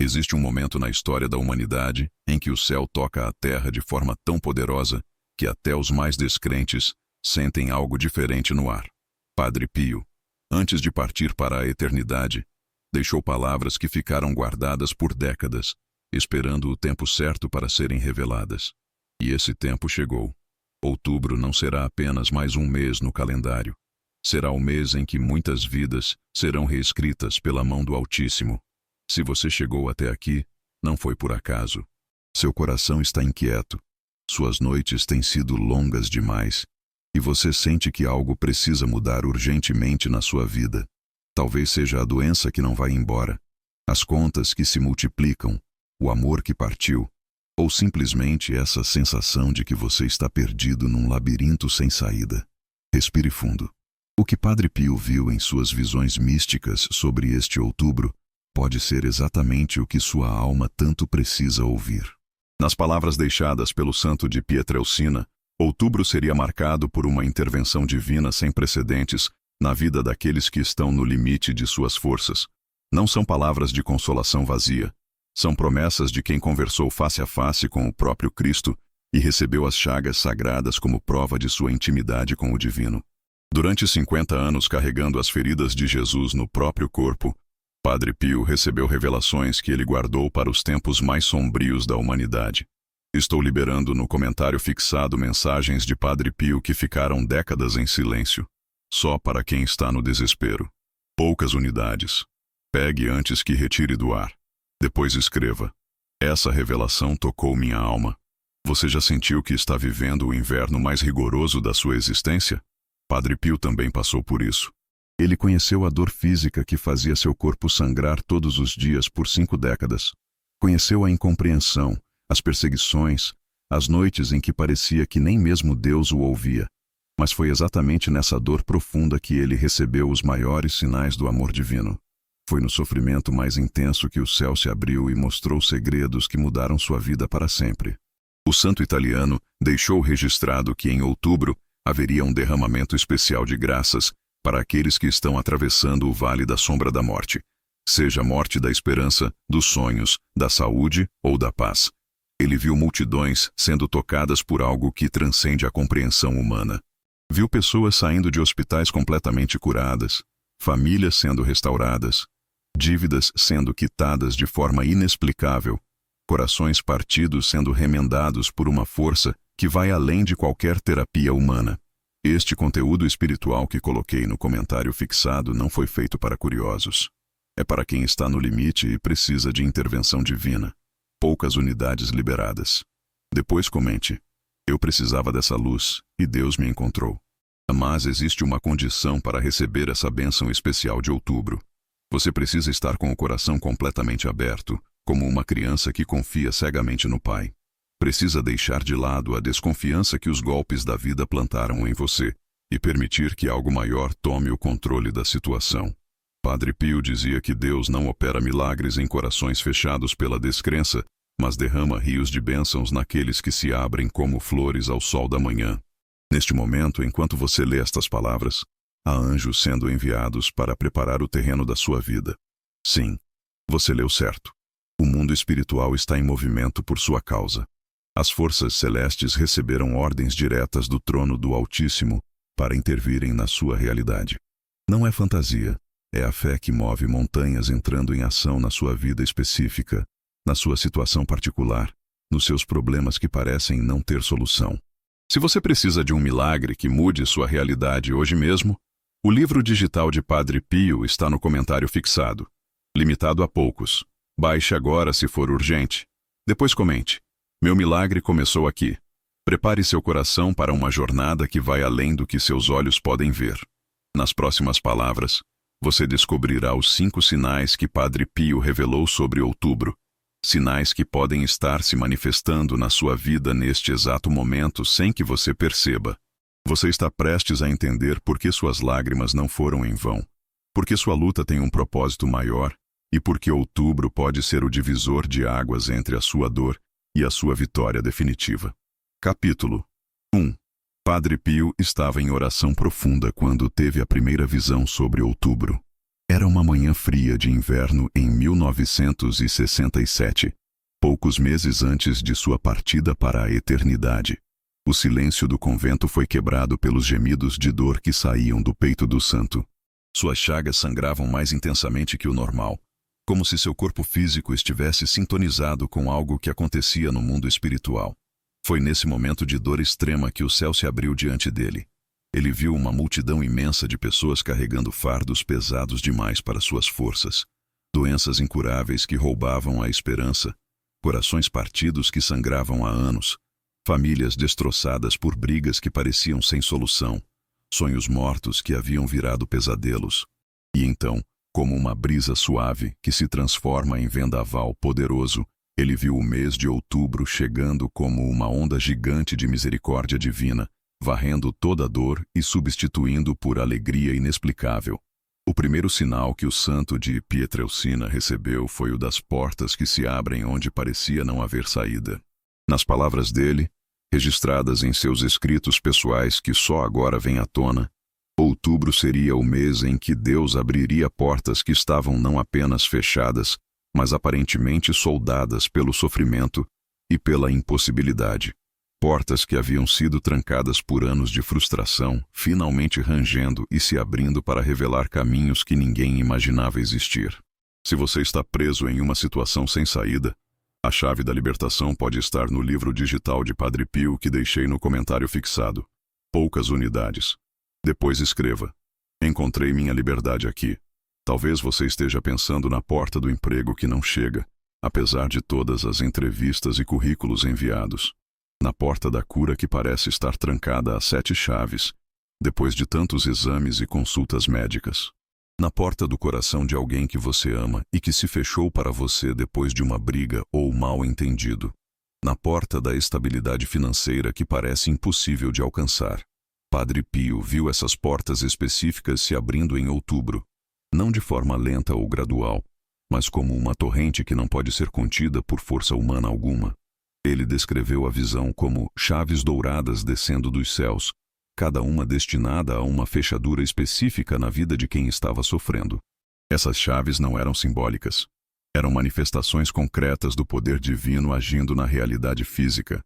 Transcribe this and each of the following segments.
Existe um momento na história da humanidade em que o céu toca a terra de forma tão poderosa que até os mais descrentes sentem algo diferente no ar. Padre Pio, antes de partir para a eternidade, deixou palavras que ficaram guardadas por décadas, esperando o tempo certo para serem reveladas. E esse tempo chegou. Outubro não será apenas mais um mês no calendário. Será o mês em que muitas vidas serão reescritas pela mão do Altíssimo. Se você chegou até aqui, não foi por acaso. Seu coração está inquieto. Suas noites têm sido longas demais. E você sente que algo precisa mudar urgentemente na sua vida. Talvez seja a doença que não vai embora, as contas que se multiplicam, o amor que partiu, ou simplesmente essa sensação de que você está perdido num labirinto sem saída. Respire fundo. O que Padre Pio viu em suas visões místicas sobre este outubro pode ser exatamente o que sua alma tanto precisa ouvir. Nas palavras deixadas pelo santo de Pietrelcina, outubro seria marcado por uma intervenção divina sem precedentes na vida daqueles que estão no limite de suas forças. Não são palavras de consolação vazia. São promessas de quem conversou face a face com o próprio Cristo e recebeu as chagas sagradas como prova de sua intimidade com o divino. Durante 50 anos carregando as feridas de Jesus no próprio corpo, Padre Pio recebeu revelações que ele guardou para os tempos mais sombrios da humanidade. Estou liberando no comentário fixado mensagens de Padre Pio que ficaram décadas em silêncio, só para quem está no desespero. Poucas unidades. Pegue antes que retire do ar. Depois escreva. Essa revelação tocou minha alma. Você já sentiu que está vivendo o inverno mais rigoroso da sua existência? Padre Pio também passou por isso. Ele conheceu a dor física que fazia seu corpo sangrar todos os dias por 5 décadas. Conheceu a incompreensão, as perseguições, as noites em que parecia que nem mesmo Deus o ouvia. Mas foi exatamente nessa dor profunda que ele recebeu os maiores sinais do amor divino. Foi no sofrimento mais intenso que o céu se abriu e mostrou segredos que mudaram sua vida para sempre. O santo italiano deixou registrado que em outubro haveria um derramamento especial de graças para aqueles que estão atravessando o vale da sombra da morte, seja a morte da esperança, dos sonhos, da saúde ou da paz. Ele viu multidões sendo tocadas por algo que transcende a compreensão humana. Viu pessoas saindo de hospitais completamente curadas, famílias sendo restauradas, dívidas sendo quitadas de forma inexplicável, corações partidos sendo remendados por uma força que vai além de qualquer terapia humana. Este conteúdo espiritual que coloquei no comentário fixado não foi feito para curiosos. É para quem está no limite e precisa de intervenção divina. Poucas unidades liberadas. Depois comente. Eu precisava dessa luz e Deus me encontrou. Mas existe uma condição para receber essa bênção especial de outubro. Você precisa estar com o coração completamente aberto, como uma criança que confia cegamente no Pai. Precisa deixar de lado a desconfiança que os golpes da vida plantaram em você e permitir que algo maior tome o controle da situação. Padre Pio dizia que Deus não opera milagres em corações fechados pela descrença, mas derrama rios de bênçãos naqueles que se abrem como flores ao sol da manhã. Neste momento, enquanto você lê estas palavras, há anjos sendo enviados para preparar o terreno da sua vida. Sim, você leu certo. O mundo espiritual está em movimento por sua causa. As forças celestes receberam ordens diretas do trono do Altíssimo para intervirem na sua realidade. Não é fantasia, é a fé que move montanhas entrando em ação na sua vida específica, na sua situação particular, nos seus problemas que parecem não ter solução. Se você precisa de um milagre que mude sua realidade hoje mesmo, o livro digital de Padre Pio está no comentário fixado. Limitado a poucos. Baixe agora se for urgente. Depois comente. Meu milagre começou aqui. Prepare seu coração para uma jornada que vai além do que seus olhos podem ver. Nas próximas palavras, você descobrirá os 5 sinais que Padre Pio revelou sobre outubro. Sinais que podem estar se manifestando na sua vida neste exato momento sem que você perceba. Você está prestes a entender por que suas lágrimas não foram em vão, porque sua luta tem um propósito maior e porque outubro pode ser o divisor de águas entre a sua dor e a sua vitória definitiva. Capítulo 1. Padre Pio estava em oração profunda quando teve a primeira visão sobre outubro. Era uma manhã fria de inverno em 1967, poucos meses antes de sua partida para a eternidade. O silêncio do convento foi quebrado pelos gemidos de dor que saíam do peito do santo. Suas chagas sangravam mais intensamente que o normal, como se seu corpo físico estivesse sintonizado com algo que acontecia no mundo espiritual. Foi nesse momento de dor extrema que o céu se abriu diante dele. Ele viu uma multidão imensa de pessoas carregando fardos pesados demais para suas forças, doenças incuráveis que roubavam a esperança, corações partidos que sangravam há anos, famílias destroçadas por brigas que pareciam sem solução, sonhos mortos que haviam virado pesadelos. E então, como uma brisa suave que se transforma em vendaval poderoso, ele viu o mês de outubro chegando como uma onda gigante de misericórdia divina, varrendo toda a dor e substituindo por alegria inexplicável. O primeiro sinal que o santo de Pietrelcina recebeu foi o das portas que se abrem onde parecia não haver saída. Nas palavras dele, registradas em seus escritos pessoais que só agora vêm à tona, outubro seria o mês em que Deus abriria portas que estavam não apenas fechadas, mas aparentemente soldadas pelo sofrimento e pela impossibilidade. Portas que haviam sido trancadas por anos de frustração, finalmente rangendo e se abrindo para revelar caminhos que ninguém imaginava existir. Se você está preso em uma situação sem saída, a chave da libertação pode estar no livro digital de Padre Pio que deixei no comentário fixado. Poucas unidades. Depois escreva: encontrei minha liberdade aqui. Talvez você esteja pensando na porta do emprego que não chega, apesar de todas as entrevistas e currículos enviados. Na porta da cura que parece estar trancada a 7 chaves, depois de tantos exames e consultas médicas. Na porta do coração de alguém que você ama e que se fechou para você depois de uma briga ou mal-entendido. Na porta da estabilidade financeira que parece impossível de alcançar. Padre Pio viu essas portas específicas se abrindo em outubro, não de forma lenta ou gradual, mas como uma torrente que não pode ser contida por força humana alguma. Ele descreveu a visão como chaves douradas descendo dos céus, cada uma destinada a uma fechadura específica na vida de quem estava sofrendo. Essas chaves não eram simbólicas. Eram manifestações concretas do poder divino agindo na realidade física.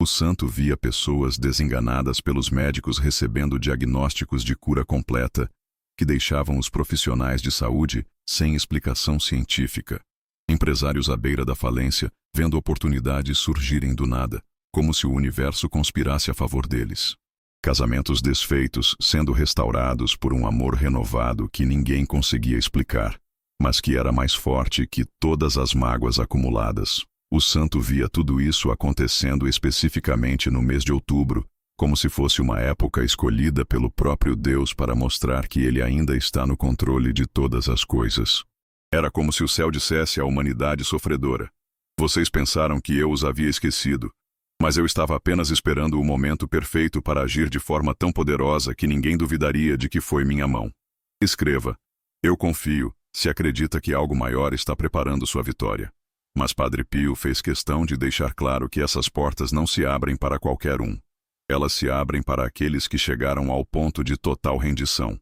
O santo via pessoas desenganadas pelos médicos recebendo diagnósticos de cura completa, que deixavam os profissionais de saúde sem explicação científica. Empresários à beira da falência, vendo oportunidades surgirem do nada, como se o universo conspirasse a favor deles. Casamentos desfeitos sendo restaurados por um amor renovado que ninguém conseguia explicar, mas que era mais forte que todas as mágoas acumuladas. O santo via tudo isso acontecendo especificamente no mês de outubro, como se fosse uma época escolhida pelo próprio Deus para mostrar que ele ainda está no controle de todas as coisas. Era como se o céu dissesse à humanidade sofredora: vocês pensaram que eu os havia esquecido, mas eu estava apenas esperando o momento perfeito para agir de forma tão poderosa que ninguém duvidaria de que foi minha mão. Escreva: eu confio, se acredita que algo maior está preparando sua vitória. Mas Padre Pio fez questão de deixar claro que essas portas não se abrem para qualquer um. Elas se abrem para aqueles que chegaram ao ponto de total rendição.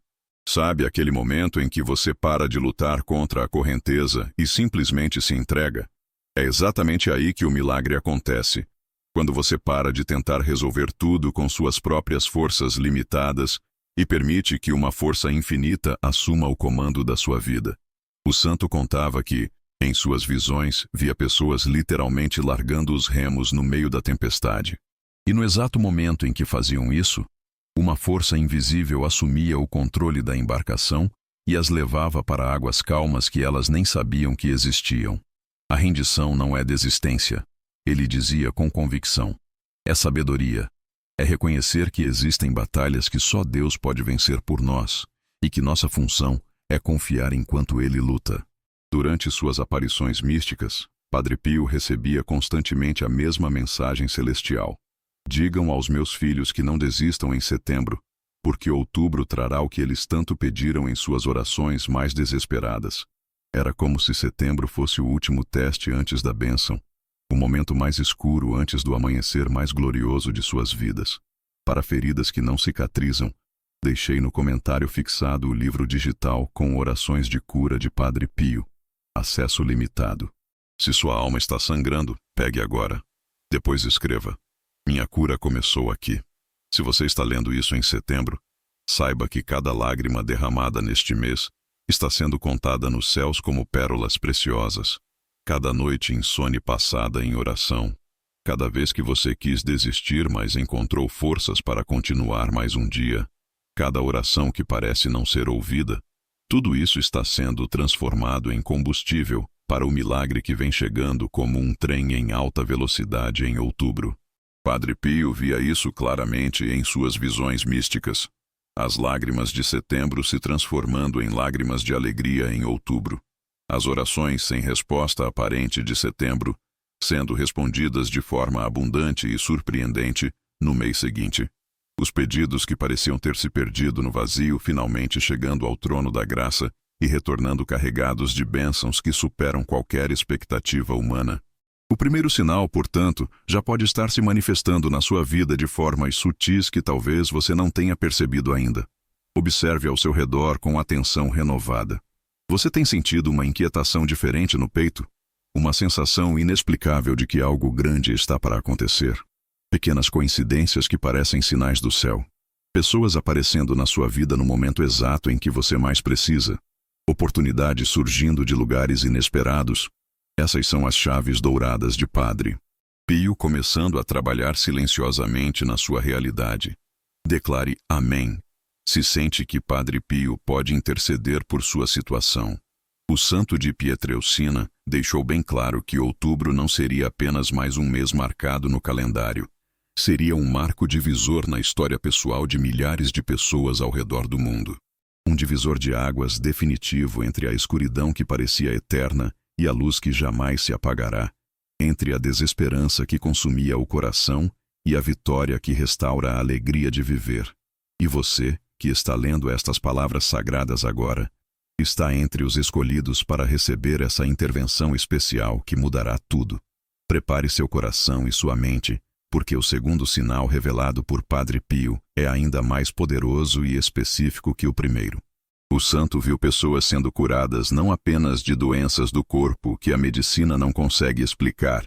Sabe aquele momento em que você para de lutar contra a correnteza e simplesmente se entrega? É exatamente aí que o milagre acontece. Quando você para de tentar resolver tudo com suas próprias forças limitadas e permite que uma força infinita assuma o comando da sua vida. O santo contava que, em suas visões, via pessoas literalmente largando os remos no meio da tempestade. E no exato momento em que faziam isso, uma força invisível assumia o controle da embarcação e as levava para águas calmas que elas nem sabiam que existiam. A rendição não é desistência, ele dizia com convicção. É sabedoria. É reconhecer que existem batalhas que só Deus pode vencer por nós e que nossa função é confiar enquanto ele luta. Durante suas aparições místicas, Padre Pio recebia constantemente a mesma mensagem celestial. Digam aos meus filhos que não desistam em setembro, porque outubro trará o que eles tanto pediram em suas orações mais desesperadas. Era como se setembro fosse o último teste antes da bênção, o momento mais escuro antes do amanhecer mais glorioso de suas vidas. Para feridas que não cicatrizam, Deixei no comentário fixado o livro digital com orações de cura de Padre Pio. Acesso limitado. Se sua alma está sangrando, pegue agora. Depois escreva: minha cura começou aqui. Se você está lendo isso em setembro, saiba que cada lágrima derramada neste mês está sendo contada nos céus como pérolas preciosas. Cada noite insone passada em oração. Cada vez que você quis desistir, mas encontrou forças para continuar mais um dia. Cada oração que parece não ser ouvida. Tudo isso está sendo transformado em combustível para o milagre que vem chegando como um trem em alta velocidade em outubro. Padre Pio via isso claramente em suas visões místicas. As lágrimas de setembro se transformando em lágrimas de alegria em outubro. As orações sem resposta aparente de setembro sendo respondidas de forma abundante e surpreendente no mês seguinte. Os pedidos que pareciam ter se perdido no vazio finalmente chegando ao trono da graça e retornando carregados de bênçãos que superam qualquer expectativa humana. O primeiro sinal, portanto, já pode estar se manifestando na sua vida de formas sutis que talvez você não tenha percebido ainda. Observe ao seu redor com atenção renovada. Você tem sentido uma inquietação diferente no peito? Uma sensação inexplicável de que algo grande está para acontecer? Pequenas coincidências que parecem sinais do céu. Pessoas aparecendo na sua vida no momento exato em que você mais precisa. Oportunidades surgindo de lugares inesperados. Essas são as chaves douradas de Padre Pio começando a trabalhar silenciosamente na sua realidade. Declare Amém. Se sente que Padre Pio pode interceder por sua situação. O santo de Pietrelcina deixou bem claro que outubro não seria apenas mais um mês marcado no calendário. Seria um marco divisor na história pessoal de milhares de pessoas ao redor do mundo. Um divisor de águas definitivo entre a escuridão que parecia eterna e a luz que jamais se apagará, entre a desesperança que consumia o coração e a vitória que restaura a alegria de viver. E você, que está lendo estas palavras sagradas agora, está entre os escolhidos para receber essa intervenção especial que mudará tudo. Prepare seu coração e sua mente, porque o segundo sinal revelado por Padre Pio é ainda mais poderoso e específico que o primeiro. O santo viu pessoas sendo curadas não apenas de doenças do corpo que a medicina não consegue explicar,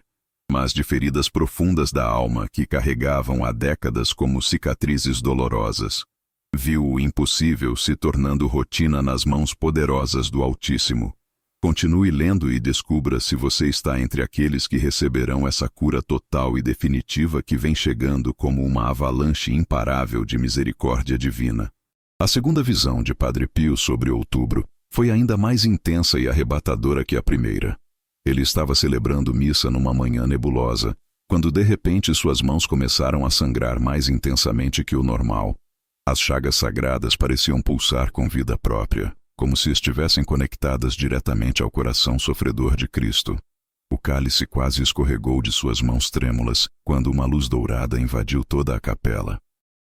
mas de feridas profundas da alma que carregavam há décadas como cicatrizes dolorosas. Viu o impossível se tornando rotina nas mãos poderosas do Altíssimo. Continue lendo e descubra se você está entre aqueles que receberão essa cura total e definitiva que vem chegando como uma avalanche imparável de misericórdia divina. A segunda visão de Padre Pio sobre outubro foi ainda mais intensa e arrebatadora que a primeira. Ele estava celebrando missa numa manhã nebulosa, quando de repente suas mãos começaram a sangrar mais intensamente que o normal. As chagas sagradas pareciam pulsar com vida própria, como se estivessem conectadas diretamente ao coração sofredor de Cristo. O cálice quase escorregou de suas mãos trêmulas quando uma luz dourada invadiu toda a capela.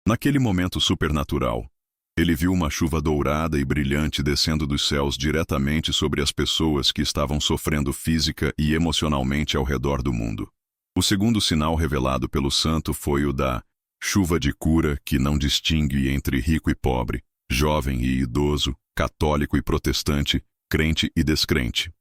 Naquele momento supernatural, ele viu uma chuva dourada e brilhante descendo dos céus diretamente sobre as pessoas que estavam sofrendo física e emocionalmente ao redor do mundo. O segundo sinal revelado pelo santo foi o da chuva de cura que não distingue entre rico e pobre, jovem e idoso, católico e protestante, crente e descrente.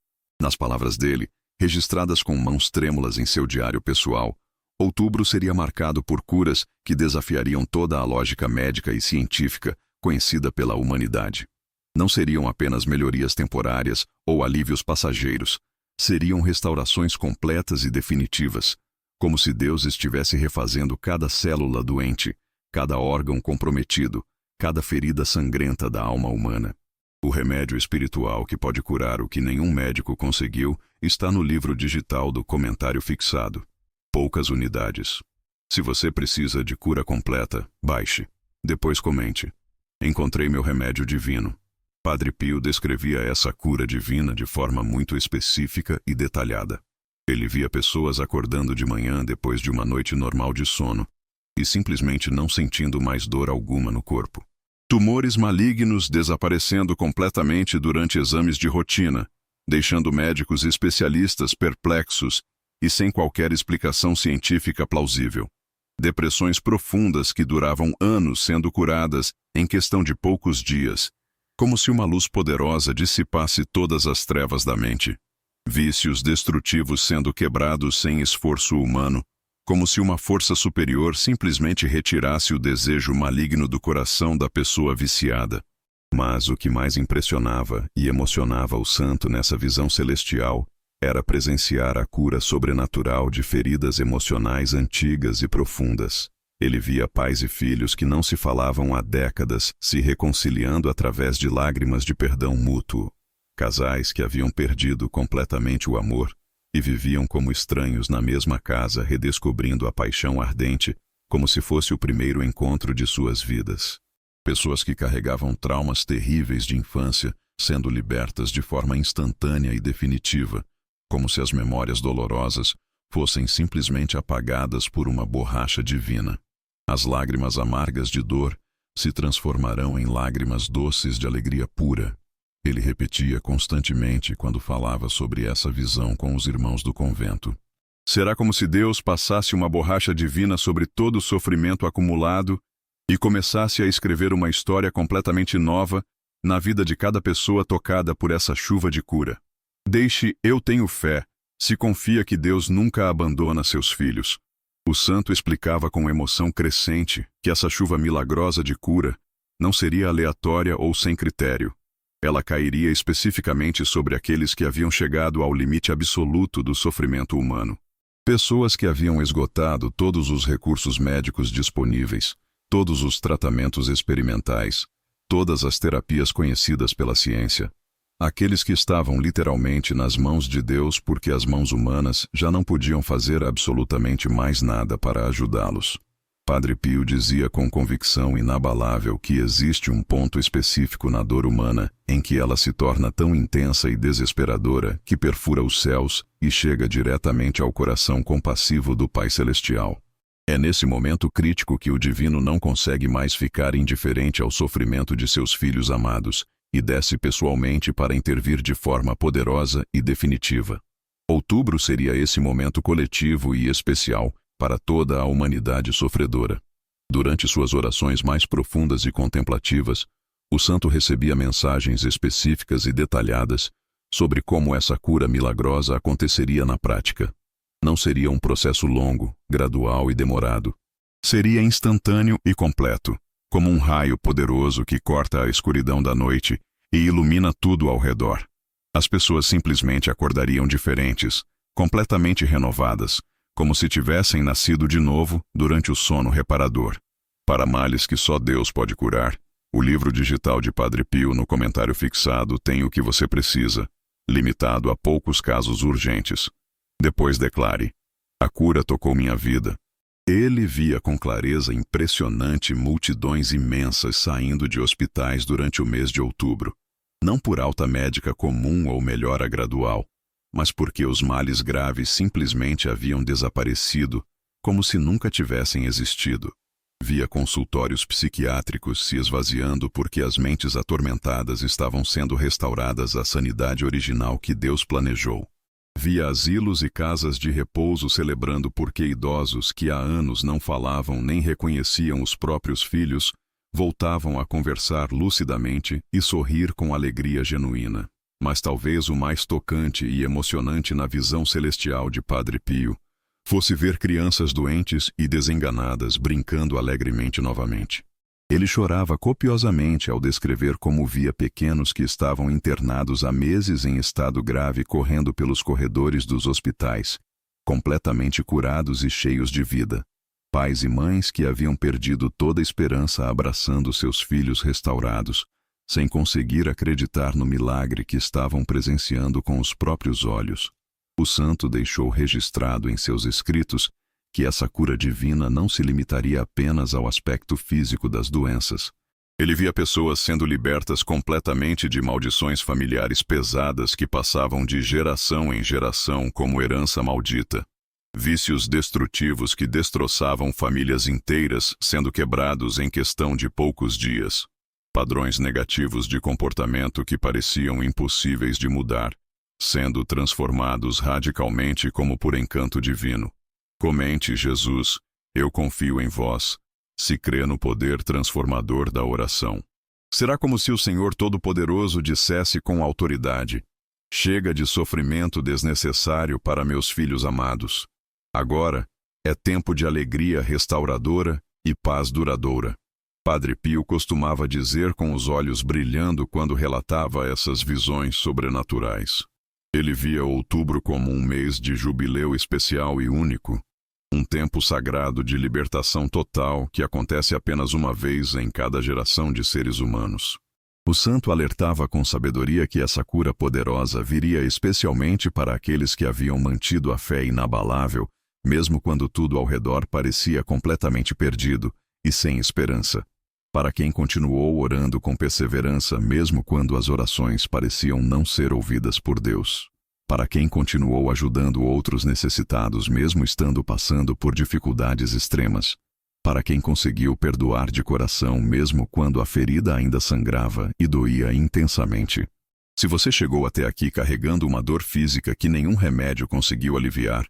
Nas palavras dele, registradas com mãos trêmulas em seu diário pessoal, outubro seria marcado por curas que desafiariam toda a lógica médica e científica conhecida pela humanidade. Não seriam apenas melhorias temporárias ou alívios passageiros, seriam restaurações completas e definitivas, como se Deus estivesse refazendo cada célula doente, cada órgão comprometido, cada ferida sangrenta da alma humana. O remédio espiritual que pode curar o que nenhum médico conseguiu está no livro digital do comentário fixado. Poucas unidades. Se você precisa de cura completa, baixe. Depois comente. Encontrei meu remédio divino. Padre Pio descrevia essa cura divina de forma muito específica e detalhada. Ele via pessoas acordando de manhã depois de uma noite normal de sono e simplesmente não sentindo mais dor alguma no corpo. Tumores malignos desaparecendo completamente durante exames de rotina, deixando médicos especialistas perplexos e sem qualquer explicação científica plausível. Depressões profundas que duravam anos sendo curadas em questão de poucos dias, como se uma luz poderosa dissipasse todas as trevas da mente. Vícios destrutivos sendo quebrados sem esforço humano, como se uma força superior simplesmente retirasse o desejo maligno do coração da pessoa viciada. Mas o que mais impressionava e emocionava o santo nessa visão celestial era presenciar a cura sobrenatural de feridas emocionais antigas e profundas. Ele via pais e filhos que não se falavam há décadas se reconciliando através de lágrimas de perdão mútuo. Casais que haviam perdido completamente o amor e viviam como estranhos na mesma casa, redescobrindo a paixão ardente, como se fosse o primeiro encontro de suas vidas. Pessoas que carregavam traumas terríveis de infância, sendo libertas de forma instantânea e definitiva, como se as memórias dolorosas fossem simplesmente apagadas por uma borracha divina. As lágrimas amargas de dor se transformarão em lágrimas doces de alegria pura. Ele repetia constantemente quando falava sobre essa visão com os irmãos do convento. Será como se Deus passasse uma borracha divina sobre todo o sofrimento acumulado e começasse a escrever uma história completamente nova na vida de cada pessoa tocada por essa chuva de cura. Deixe "eu tenho fé", se confia que Deus nunca abandona seus filhos. O santo explicava com emoção crescente que essa chuva milagrosa de cura não seria aleatória ou sem critério. Ela cairia especificamente sobre aqueles que haviam chegado ao limite absoluto do sofrimento humano. Pessoas que haviam esgotado todos os recursos médicos disponíveis, todos os tratamentos experimentais, todas as terapias conhecidas pela ciência. Aqueles que estavam literalmente nas mãos de Deus porque as mãos humanas já não podiam fazer absolutamente mais nada para ajudá-los. Padre Pio dizia com convicção inabalável que existe um ponto específico na dor humana em que ela se torna tão intensa e desesperadora que perfura os céus e chega diretamente ao coração compassivo do Pai Celestial. É nesse momento crítico que o divino não consegue mais ficar indiferente ao sofrimento de seus filhos amados e desce pessoalmente para intervir de forma poderosa e definitiva. Outubro seria esse momento coletivo e especial para toda a humanidade sofredora. Durante suas orações mais profundas e contemplativas, o santo recebia mensagens específicas e detalhadas sobre como essa cura milagrosa aconteceria na prática. Não seria um processo longo, gradual e demorado. Seria instantâneo e completo, como um raio poderoso que corta a escuridão da noite e ilumina tudo ao redor. As pessoas simplesmente acordariam diferentes, completamente renovadas, como se tivessem nascido de novo durante o sono reparador. Para males que só Deus pode curar, o livro digital de Padre Pio no comentário fixado tem o que você precisa, limitado a poucos casos urgentes. Depois declare: a cura tocou minha vida. Ele via com clareza impressionante multidões imensas saindo de hospitais durante o mês de outubro, não por alta médica comum ou melhora gradual, mas porque os males graves simplesmente haviam desaparecido, como se nunca tivessem existido. Via consultórios psiquiátricos se esvaziando porque as mentes atormentadas estavam sendo restauradas à sanidade original que Deus planejou. Via asilos e casas de repouso celebrando porque idosos que há anos não falavam nem reconheciam os próprios filhos, voltavam a conversar lucidamente e sorrir com alegria genuína. Mas talvez o mais tocante e emocionante na visão celestial de Padre Pio fosse ver crianças doentes e desenganadas brincando alegremente novamente. Ele chorava copiosamente ao descrever como via pequenos que estavam internados há meses em estado grave correndo pelos corredores dos hospitais, completamente curados e cheios de vida. Pais e mães que haviam perdido toda esperança abraçando seus filhos restaurados, sem conseguir acreditar no milagre que estavam presenciando com os próprios olhos. O santo deixou registrado em seus escritos que essa cura divina não se limitaria apenas ao aspecto físico das doenças. Ele via pessoas sendo libertas completamente de maldições familiares pesadas que passavam de geração em geração como herança maldita. Vícios destrutivos que destroçavam famílias inteiras sendo quebrados em questão de poucos dias. Padrões negativos de comportamento que pareciam impossíveis de mudar, sendo transformados radicalmente como por encanto divino. Comente, Jesus, Eu confio em vós, se crê no poder transformador da oração. Será como se o Senhor Todo-Poderoso dissesse com autoridade: chega de sofrimento desnecessário para meus filhos amados. Agora é tempo de alegria restauradora e paz duradoura. Padre Pio costumava dizer com os olhos brilhando quando relatava essas visões sobrenaturais. Ele via outubro como um mês de jubileu especial e único, um tempo sagrado de libertação total que acontece apenas uma vez em cada geração de seres humanos. O santo alertava com sabedoria que essa cura poderosa viria especialmente para aqueles que haviam mantido a fé inabalável, mesmo quando tudo ao redor parecia completamente perdido e sem esperança. Para quem continuou orando com perseverança mesmo quando as orações pareciam não ser ouvidas por Deus. Para quem continuou ajudando outros necessitados mesmo estando passando por dificuldades extremas. Para quem conseguiu perdoar de coração mesmo quando a ferida ainda sangrava e doía intensamente. Se você chegou até aqui carregando uma dor física que nenhum remédio conseguiu aliviar,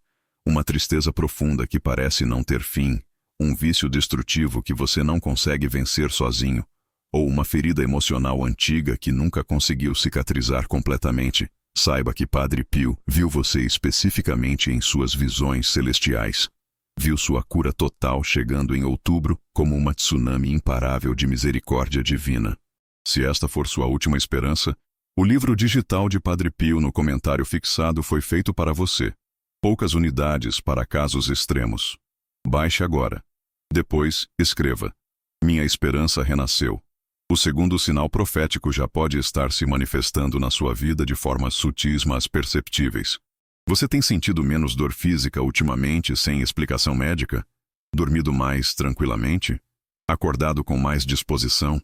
uma tristeza profunda que parece não ter fim, um vício destrutivo que você não consegue vencer sozinho, ou uma ferida emocional antiga que nunca conseguiu cicatrizar completamente, saiba que Padre Pio viu você especificamente em suas visões celestiais. Viu sua cura total chegando em outubro como uma tsunami imparável de misericórdia divina. Se esta for sua última esperança, o livro digital de Padre Pio no comentário fixado foi feito para você. Poucas unidades para casos extremos. Baixe agora. Depois, escreva: minha esperança renasceu. O segundo sinal profético já pode estar se manifestando na sua vida de formas sutis mas perceptíveis. Você tem sentido menos dor física ultimamente sem explicação médica? Dormido mais tranquilamente? Acordado com mais disposição?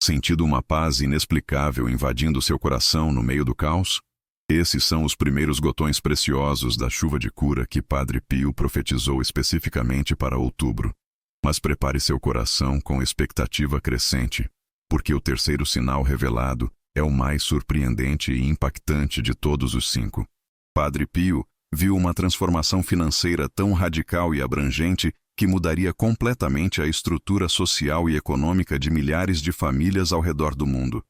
Sentido uma paz inexplicável invadindo seu coração no meio do caos? Esses são os primeiros gotões preciosos da chuva de cura que Padre Pio profetizou especificamente para outubro. Mas prepare seu coração com expectativa crescente, porque o terceiro sinal revelado é o mais surpreendente e impactante de todos os 5. Padre Pio viu uma transformação financeira tão radical e abrangente que mudaria completamente a estrutura social e econômica de milhares de famílias ao redor do mundo.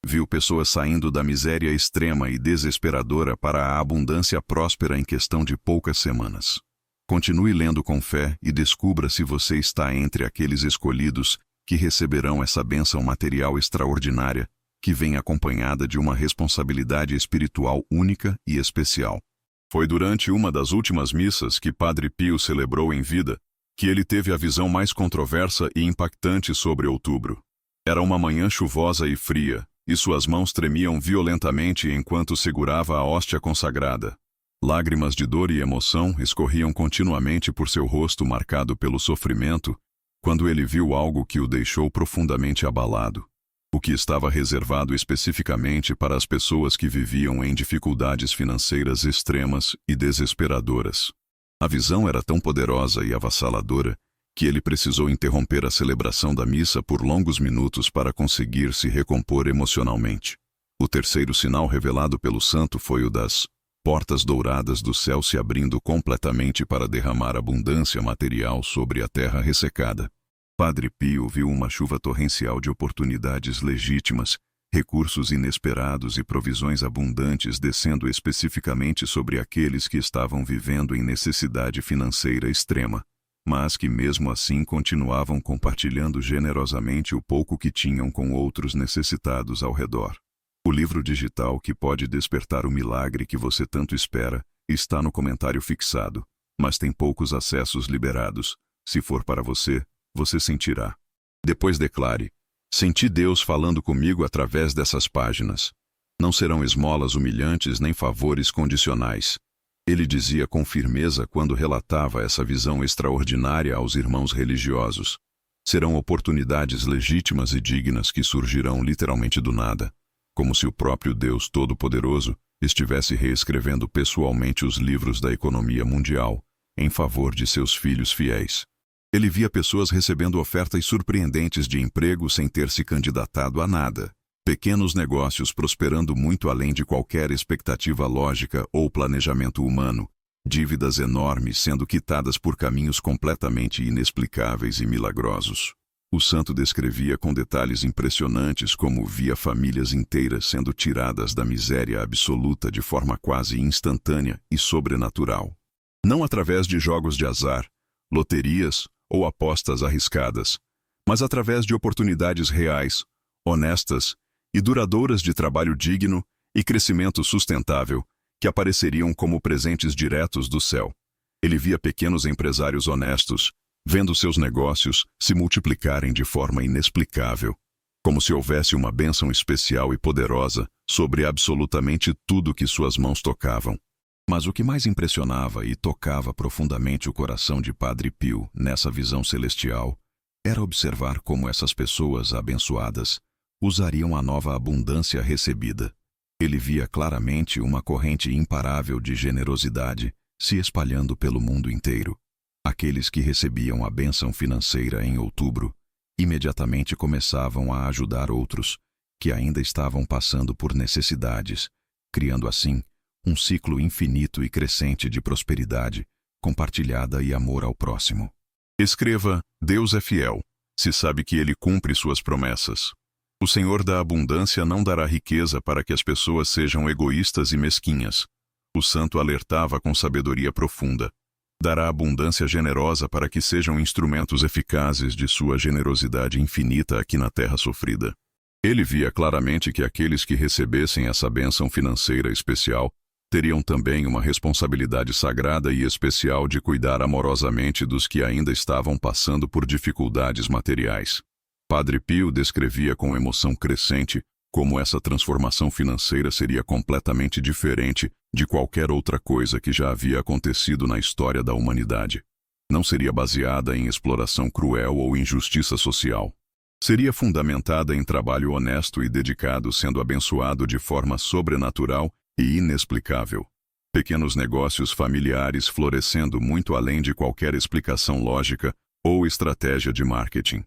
Viu pessoas saindo da miséria extrema e desesperadora para a abundância próspera em questão de poucas semanas. Continue lendo com fé e descubra se você está entre aqueles escolhidos que receberão essa bênção material extraordinária que vem acompanhada de uma responsabilidade espiritual única e especial. Foi durante uma das últimas missas que Padre Pio celebrou em vida que ele teve a visão mais controversa e impactante sobre outubro. Era uma manhã chuvosa e fria, e suas mãos tremiam violentamente enquanto segurava a hóstia consagrada. Lágrimas de dor e emoção escorriam continuamente por seu rosto marcado pelo sofrimento, quando ele viu algo que o deixou profundamente abalado. O que estava reservado especificamente para as pessoas que viviam em dificuldades financeiras extremas e desesperadoras. A visão era tão poderosa e avassaladora que ele precisou interromper a celebração da missa por longos minutos para conseguir se recompor emocionalmente. O terceiro sinal revelado pelo santo foi o das portas douradas do céu se abrindo completamente para derramar abundância material sobre a terra ressecada. Padre Pio viu uma chuva torrencial de oportunidades legítimas, recursos inesperados e provisões abundantes descendo especificamente sobre aqueles que estavam vivendo em necessidade financeira extrema, mas que mesmo assim continuavam compartilhando generosamente o pouco que tinham com outros necessitados ao redor. O livro digital que pode despertar o milagre que você tanto espera está no comentário fixado, mas tem poucos acessos liberados. Se for para você, você sentirá. Depois declare: senti Deus falando comigo através dessas páginas. Não serão esmolas humilhantes nem favores condicionais. Ele dizia com firmeza quando relatava essa visão extraordinária aos irmãos religiosos. Serão oportunidades legítimas e dignas que surgirão literalmente do nada, como se o próprio Deus Todo-Poderoso estivesse reescrevendo pessoalmente os livros da economia mundial, em favor de seus filhos fiéis. Ele via pessoas recebendo ofertas surpreendentes de emprego sem ter se candidatado a nada. Pequenos negócios prosperando muito além de qualquer expectativa lógica ou planejamento humano, dívidas enormes sendo quitadas por caminhos completamente inexplicáveis e milagrosos. O santo descrevia com detalhes impressionantes como via famílias inteiras sendo tiradas da miséria absoluta de forma quase instantânea e sobrenatural. Não através de jogos de azar, loterias ou apostas arriscadas, mas através de oportunidades reais, honestas e duradouras de trabalho digno e crescimento sustentável que apareceriam como presentes diretos do céu. Ele via pequenos empresários honestos, vendo seus negócios se multiplicarem de forma inexplicável, como se houvesse uma bênção especial e poderosa sobre absolutamente tudo que suas mãos tocavam. Mas o que mais impressionava e tocava profundamente o coração de Padre Pio nessa visão celestial era observar como essas pessoas abençoadas usariam a nova abundância recebida. Ele via claramente uma corrente imparável de generosidade se espalhando pelo mundo inteiro. Aqueles que recebiam a bênção financeira em outubro imediatamente começavam a ajudar outros que ainda estavam passando por necessidades, criando assim um ciclo infinito e crescente de prosperidade, compartilhada e amor ao próximo. Escreva: Deus é fiel, se sabe que Ele cumpre suas promessas. O Senhor da abundância não dará riqueza para que as pessoas sejam egoístas e mesquinhas. O santo alertava com sabedoria profunda. Dará abundância generosa para que sejam instrumentos eficazes de sua generosidade infinita aqui na terra sofrida. Ele via claramente que aqueles que recebessem essa bênção financeira especial teriam também uma responsabilidade sagrada e especial de cuidar amorosamente dos que ainda estavam passando por dificuldades materiais. Padre Pio descrevia com emoção crescente como essa transformação financeira seria completamente diferente de qualquer outra coisa que já havia acontecido na história da humanidade. Não seria baseada em exploração cruel ou injustiça social. Seria fundamentada em trabalho honesto e dedicado, sendo abençoado de forma sobrenatural e inexplicável. Pequenos negócios familiares florescendo muito além de qualquer explicação lógica ou estratégia de marketing.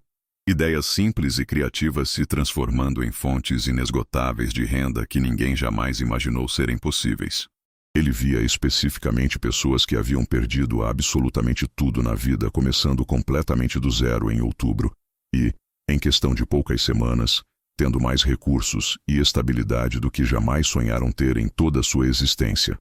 Ideias simples e criativas se transformando em fontes inesgotáveis de renda que ninguém jamais imaginou serem possíveis. Ele via especificamente pessoas que haviam perdido absolutamente tudo na vida, começando completamente do zero em outubro e, em questão de poucas semanas, tendo mais recursos e estabilidade do que jamais sonharam ter em toda a sua existência.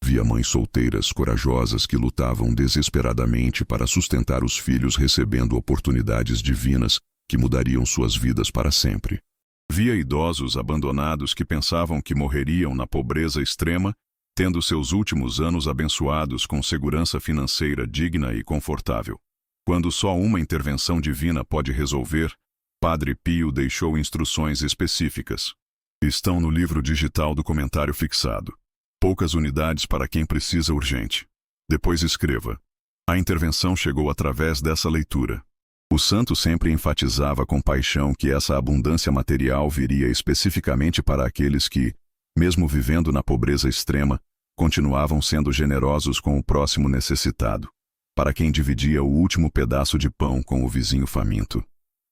Via mães solteiras corajosas que lutavam desesperadamente para sustentar os filhos, recebendo oportunidades divinas que mudariam suas vidas para sempre. Via idosos abandonados que pensavam que morreriam na pobreza extrema, tendo seus últimos anos abençoados com segurança financeira digna e confortável. Quando só uma intervenção divina pode resolver, Padre Pio deixou instruções específicas. Estão no livro digital do comentário fixado. Poucas unidades para quem precisa urgente. Depois escreva: a intervenção chegou através dessa leitura. O santo sempre enfatizava com paixão que essa abundância material viria especificamente para aqueles que, mesmo vivendo na pobreza extrema, continuavam sendo generosos com o próximo necessitado. Para quem dividia o último pedaço de pão com o vizinho faminto.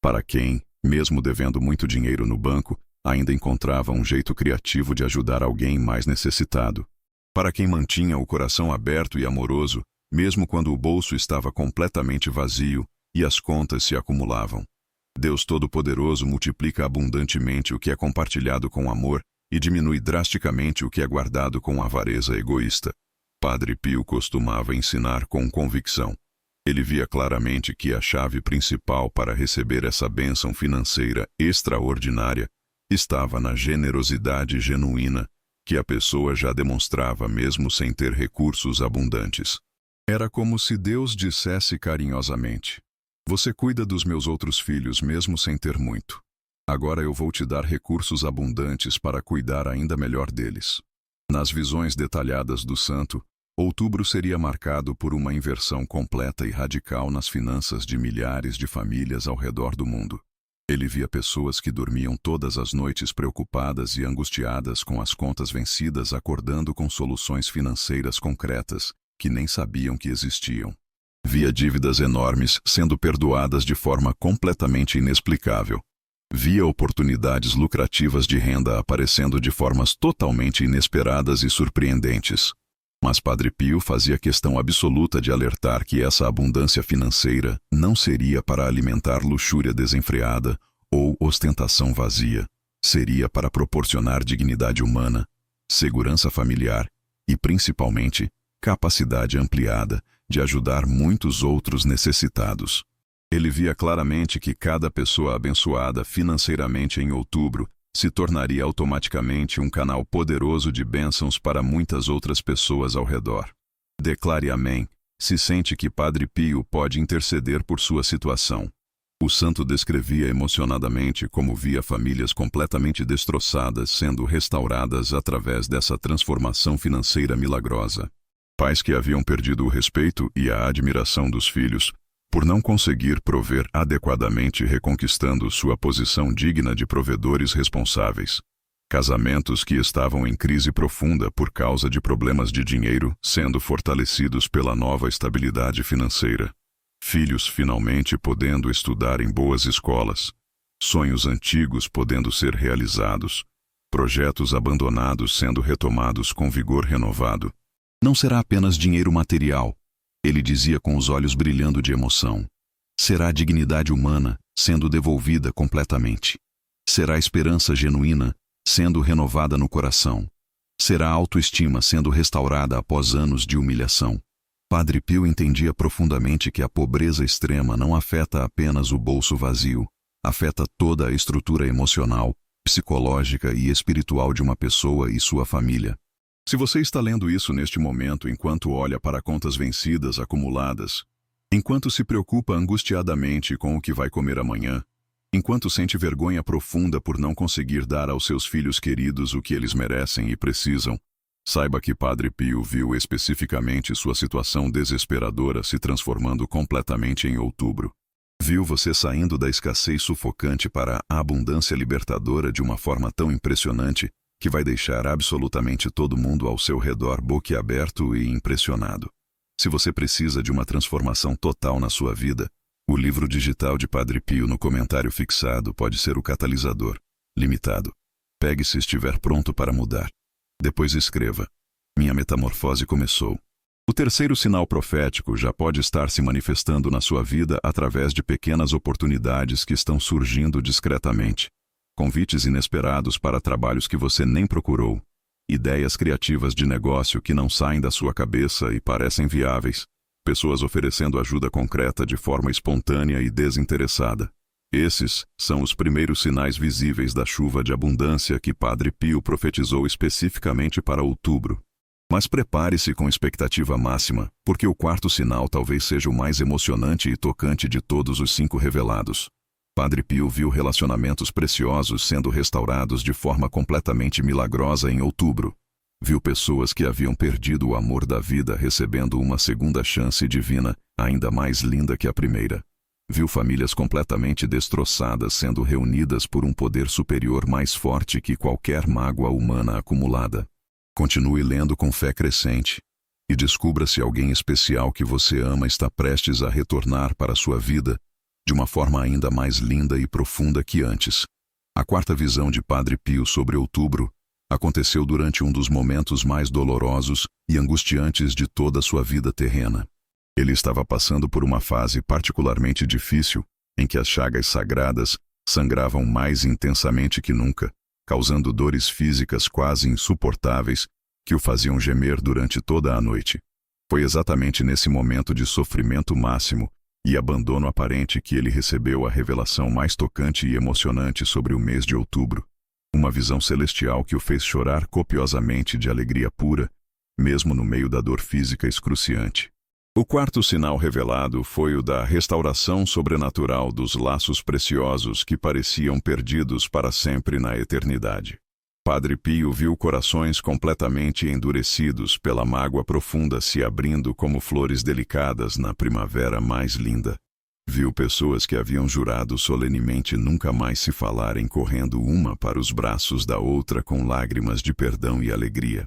Para quem, mesmo devendo muito dinheiro no banco, ainda encontrava um jeito criativo de ajudar alguém mais necessitado. Para quem mantinha o coração aberto e amoroso, mesmo quando o bolso estava completamente vazio e as contas se acumulavam. Deus Todo-Poderoso multiplica abundantemente o que é compartilhado com amor e diminui drasticamente o que é guardado com avareza egoísta. Padre Pio costumava ensinar com convicção. Ele via claramente que a chave principal para receber essa bênção financeira extraordinária estava na generosidade genuína que a pessoa já demonstrava mesmo sem ter recursos abundantes. Era como se Deus dissesse carinhosamente: você cuida dos meus outros filhos mesmo sem ter muito. Agora eu vou te dar recursos abundantes para cuidar ainda melhor deles. Nas visões detalhadas do santo, outubro seria marcado por uma inversão completa e radical nas finanças de milhares de famílias ao redor do mundo. Ele via pessoas que dormiam todas as noites preocupadas e angustiadas com as contas vencidas, acordando com soluções financeiras concretas que nem sabiam que existiam. Via dívidas enormes sendo perdoadas de forma completamente inexplicável. Via oportunidades lucrativas de renda aparecendo de formas totalmente inesperadas e surpreendentes. Mas Padre Pio fazia questão absoluta de alertar que essa abundância financeira não seria para alimentar luxúria desenfreada ou ostentação vazia. Seria para proporcionar dignidade humana, segurança familiar e, principalmente, capacidade ampliada de ajudar muitos outros necessitados. Ele via claramente que cada pessoa abençoada financeiramente em outubro se tornaria automaticamente um canal poderoso de bênçãos para muitas outras pessoas ao redor. Declare amém, se sente que Padre Pio pode interceder por sua situação. O santo descrevia emocionadamente como via famílias completamente destroçadas sendo restauradas através dessa transformação financeira milagrosa. Pais que haviam perdido o respeito e a admiração dos filhos, por não conseguir prover adequadamente, reconquistando sua posição digna de provedores responsáveis. Casamentos que estavam em crise profunda por causa de problemas de dinheiro, sendo fortalecidos pela nova estabilidade financeira. Filhos finalmente podendo estudar em boas escolas. Sonhos antigos podendo ser realizados. Projetos abandonados sendo retomados com vigor renovado. Não será apenas dinheiro material, ele dizia com os olhos brilhando de emoção. Será a dignidade humana sendo devolvida completamente. Será a esperança genuína sendo renovada no coração. Será a autoestima sendo restaurada após anos de humilhação. Padre Pio entendia profundamente que a pobreza extrema não afeta apenas o bolso vazio, afeta toda a estrutura emocional, psicológica e espiritual de uma pessoa e sua família. Se você está lendo isso neste momento enquanto olha para contas vencidas acumuladas, enquanto se preocupa angustiadamente com o que vai comer amanhã, enquanto sente vergonha profunda por não conseguir dar aos seus filhos queridos o que eles merecem e precisam, saiba que Padre Pio viu especificamente sua situação desesperadora se transformando completamente em outubro. Viu você saindo da escassez sufocante para a abundância libertadora de uma forma tão impressionante que vai deixar absolutamente todo mundo ao seu redor boquiaberto e impressionado. Se você precisa de uma transformação total na sua vida, o livro digital de Padre Pio no comentário fixado pode ser o catalisador. Limitado. Pegue se estiver pronto para mudar. Depois escreva: minha metamorfose começou. O terceiro sinal profético já pode estar se manifestando na sua vida através de pequenas oportunidades que estão surgindo discretamente. Convites inesperados para trabalhos que você nem procurou. Ideias criativas de negócio que não saem da sua cabeça e parecem viáveis. Pessoas oferecendo ajuda concreta de forma espontânea e desinteressada. Esses são os primeiros sinais visíveis da chuva de abundância que Padre Pio profetizou especificamente para outubro. Mas prepare-se com expectativa máxima, porque o quarto sinal talvez seja o mais emocionante e tocante de todos os 5 revelados. Padre Pio viu relacionamentos preciosos sendo restaurados de forma completamente milagrosa em outubro. Viu pessoas que haviam perdido o amor da vida recebendo uma segunda chance divina, ainda mais linda que a primeira. Viu famílias completamente destroçadas sendo reunidas por um poder superior mais forte que qualquer mágoa humana acumulada. Continue lendo com fé crescente e descubra se alguém especial que você ama está prestes a retornar para sua vida de uma forma ainda mais linda e profunda que antes. A quarta visão de Padre Pio sobre outubro aconteceu durante um dos momentos mais dolorosos e angustiantes de toda a sua vida terrena. Ele estava passando por uma fase particularmente difícil, em que as chagas sagradas sangravam mais intensamente que nunca, causando dores físicas quase insuportáveis que o faziam gemer durante toda a noite. Foi exatamente nesse momento de sofrimento máximo e abandono aparente que ele recebeu a revelação mais tocante e emocionante sobre o mês de outubro. Uma visão celestial que o fez chorar copiosamente de alegria pura, mesmo no meio da dor física excruciante. O quarto sinal revelado foi o da restauração sobrenatural dos laços preciosos que pareciam perdidos para sempre na eternidade. Padre Pio viu corações completamente endurecidos pela mágoa profunda se abrindo como flores delicadas na primavera mais linda. Viu pessoas que haviam jurado solenemente nunca mais se falarem correndo uma para os braços da outra com lágrimas de perdão e alegria.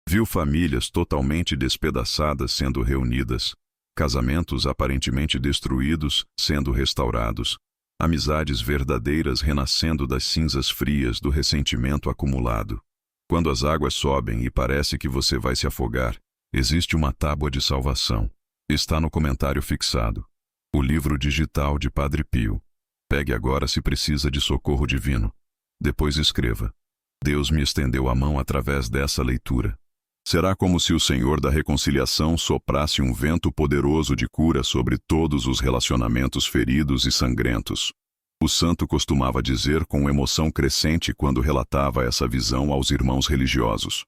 Viu famílias totalmente despedaçadas sendo reunidas, casamentos aparentemente destruídos sendo restaurados, amizades verdadeiras renascendo das cinzas frias do ressentimento acumulado. Quando as águas sobem e parece que você vai se afogar, Existe uma tábua de salvação. Está no comentário fixado. O livro digital de Padre Pio. Pegue agora se precisa de socorro divino. Depois escreva: Deus me estendeu a mão através dessa leitura. Será como se o Senhor da Reconciliação soprasse um vento poderoso de cura sobre todos os relacionamentos feridos e sangrentos. O santo costumava dizer com emoção crescente quando relatava essa visão aos irmãos religiosos.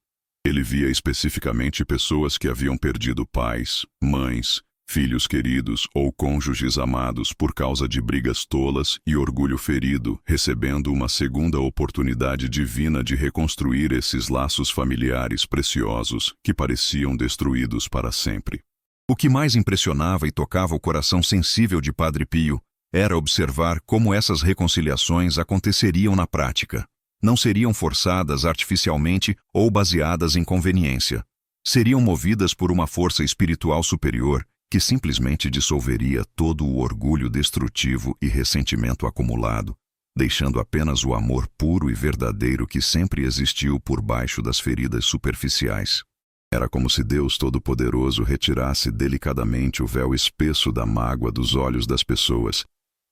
Ele via especificamente pessoas que haviam perdido pais, mães, filhos queridos ou cônjuges amados por causa de brigas tolas e orgulho ferido, recebendo uma segunda oportunidade divina de reconstruir esses laços familiares preciosos que pareciam destruídos para sempre. O que mais impressionava e tocava o coração sensível de Padre Pio era observar como essas reconciliações aconteceriam na prática. Não seriam forçadas artificialmente ou baseadas em conveniência. Seriam movidas por uma força espiritual superior que simplesmente dissolveria todo o orgulho destrutivo e ressentimento acumulado, deixando apenas o amor puro e verdadeiro que sempre existiu por baixo das feridas superficiais. Era como se Deus Todo-Poderoso retirasse delicadamente o véu espesso da mágoa dos olhos das pessoas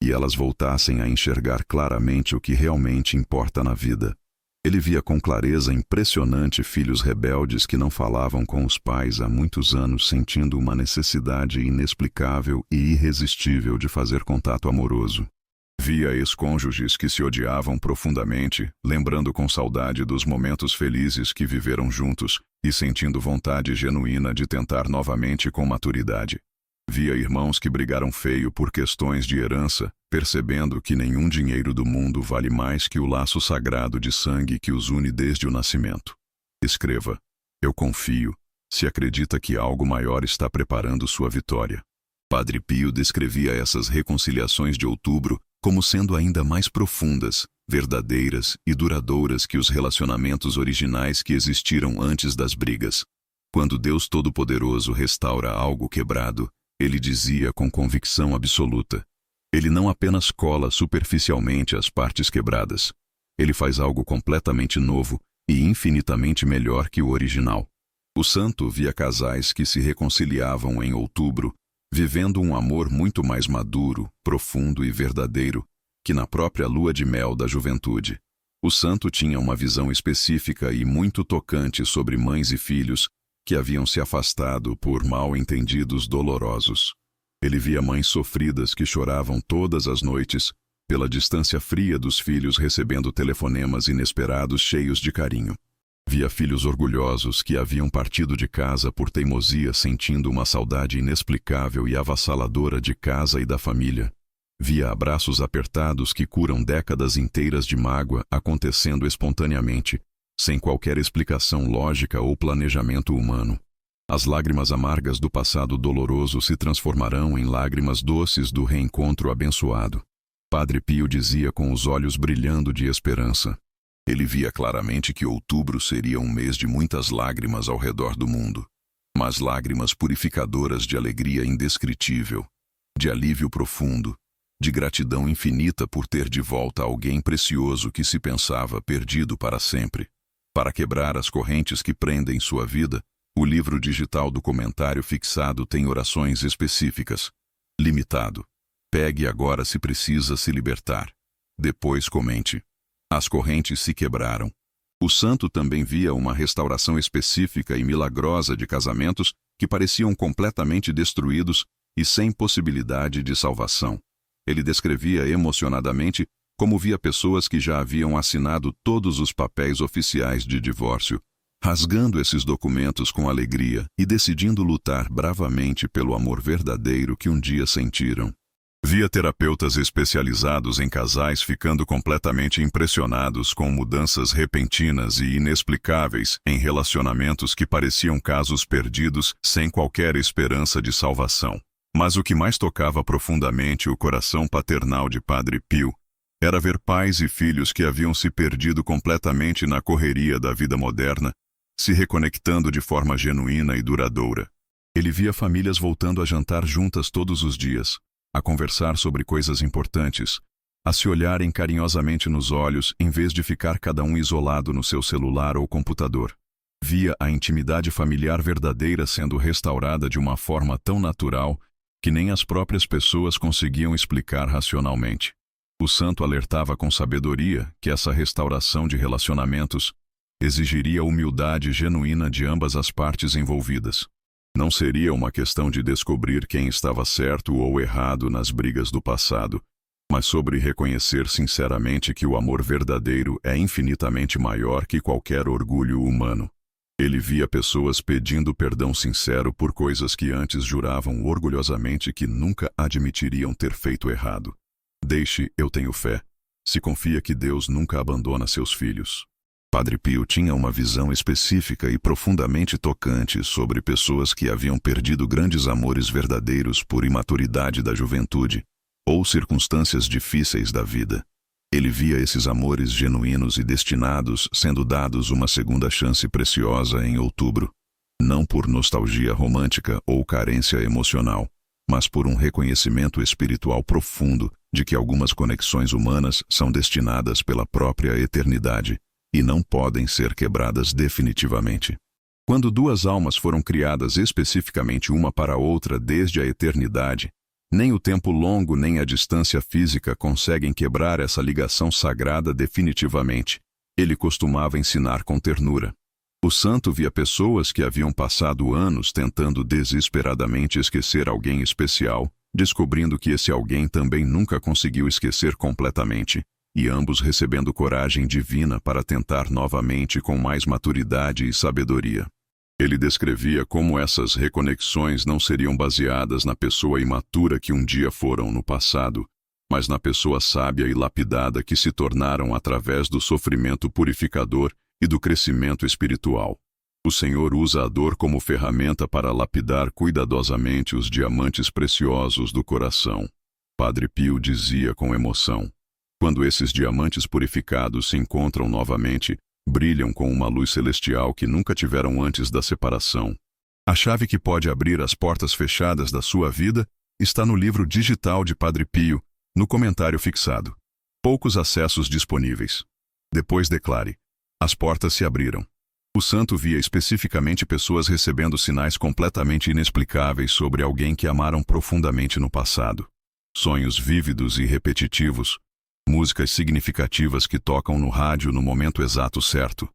e elas voltassem a enxergar claramente o que realmente importa na vida. Ele via com clareza impressionante filhos rebeldes que não falavam com os pais há muitos anos, sentindo uma necessidade inexplicável e irresistível de fazer contato amoroso. Via ex-cônjuges que se odiavam profundamente, lembrando com saudade dos momentos felizes que viveram juntos e sentindo vontade genuína de tentar novamente com maturidade. Via irmãos que brigaram feio por questões de herança, percebendo que nenhum dinheiro do mundo vale mais que o laço sagrado de sangue que os une desde o nascimento. Escreva: Eu confio, se acredita que algo maior está preparando sua vitória. Padre Pio descrevia essas reconciliações de outubro como sendo ainda mais profundas, verdadeiras e duradouras que os relacionamentos originais que existiram antes das brigas. Quando Deus Todo-Poderoso restaura algo quebrado, ele dizia com convicção absoluta: Ele não apenas cola superficialmente as partes quebradas. Ele faz algo completamente novo e infinitamente melhor que o original. O santo via casais que se reconciliavam em outubro, vivendo um amor muito mais maduro, profundo e verdadeiro que na própria lua de mel da juventude. O santo tinha uma visão específica e muito tocante sobre mães e filhos que haviam se afastado por mal-entendidos dolorosos. Ele via mães sofridas que choravam todas as noites pela distância fria dos filhos recebendo telefonemas inesperados cheios de carinho. Via filhos orgulhosos que haviam partido de casa por teimosia, sentindo uma saudade inexplicável e avassaladora de casa e da família. Via abraços apertados que curam décadas inteiras de mágoa acontecendo espontaneamente, sem qualquer explicação lógica ou planejamento humano. As lágrimas amargas do passado doloroso se transformarão em lágrimas doces do reencontro abençoado. Padre Pio dizia com os olhos brilhando de esperança. Ele via claramente que outubro seria um mês de muitas lágrimas ao redor do mundo, mas lágrimas purificadoras de alegria indescritível, de alívio profundo, de gratidão infinita por ter de volta alguém precioso que se pensava perdido para sempre. Para quebrar as correntes que prendem sua vida, o livro digital do comentário fixado tem orações específicas. Limitado. Pegue agora se precisa se libertar. Depois comente. As correntes se quebraram. O santo também via uma restauração específica e milagrosa de casamentos que pareciam completamente destruídos e sem possibilidade de salvação. Ele descrevia emocionadamente como via pessoas que já haviam assinado todos os papéis oficiais de divórcio, rasgando esses documentos com alegria e decidindo lutar bravamente pelo amor verdadeiro que um dia sentiram. Via terapeutas especializados em casais ficando completamente impressionados com mudanças repentinas e inexplicáveis em relacionamentos que pareciam casos perdidos sem qualquer esperança de salvação. Mas o que mais tocava profundamente o coração paternal de Padre Pio era ver pais e filhos que haviam se perdido completamente na correria da vida moderna, se reconectando de forma genuína e duradoura. Ele via famílias voltando a jantar juntas todos os dias, a conversar sobre coisas importantes, a se olharem carinhosamente nos olhos em vez de ficar cada um isolado no seu celular ou computador. Via a intimidade familiar verdadeira sendo restaurada de uma forma tão natural que nem as próprias pessoas conseguiam explicar racionalmente. O santo alertava com sabedoria que essa restauração de relacionamentos exigiria humildade genuína de ambas as partes envolvidas. Não seria uma questão de descobrir quem estava certo ou errado nas brigas do passado, mas sobre reconhecer sinceramente que o amor verdadeiro é infinitamente maior que qualquer orgulho humano. Ele via pessoas pedindo perdão sincero por coisas que antes juravam orgulhosamente que nunca admitiriam ter feito errado. Deixe, eu tenho fé. Se confia que Deus nunca abandona seus filhos. Padre Pio tinha uma visão específica e profundamente tocante sobre pessoas que haviam perdido grandes amores verdadeiros por imaturidade da juventude ou circunstâncias difíceis da vida. Ele via esses amores genuínos e destinados sendo dados uma segunda chance preciosa em outubro, não por nostalgia romântica ou carência emocional, mas por um reconhecimento espiritual profundo de que algumas conexões humanas são destinadas pela própria eternidade e não podem ser quebradas definitivamente. Quando duas almas foram criadas especificamente uma para a outra desde a eternidade, nem o tempo longo nem a distância física conseguem quebrar essa ligação sagrada definitivamente. Ele costumava ensinar com ternura. O santo via pessoas que haviam passado anos tentando desesperadamente esquecer alguém especial, descobrindo que esse alguém também nunca conseguiu esquecer completamente, e ambos recebendo coragem divina para tentar novamente com mais maturidade e sabedoria. Ele descrevia como essas reconexões não seriam baseadas na pessoa imatura que um dia foram no passado, mas na pessoa sábia e lapidada que se tornaram através do sofrimento purificador e do crescimento espiritual. O Senhor usa a dor como ferramenta para lapidar cuidadosamente os diamantes preciosos do coração. Padre Pio dizia com emoção: quando esses diamantes purificados se encontram novamente, brilham com uma luz celestial que nunca tiveram antes da separação. A chave que pode abrir as portas fechadas da sua vida está no livro digital de Padre Pio, no comentário fixado. Poucos acessos disponíveis. Depois declare: as portas se abriram. O santo via especificamente pessoas recebendo sinais completamente inexplicáveis sobre alguém que amaram profundamente no passado. Sonhos vívidos e repetitivos, músicas significativas que tocam no rádio no momento exato certo,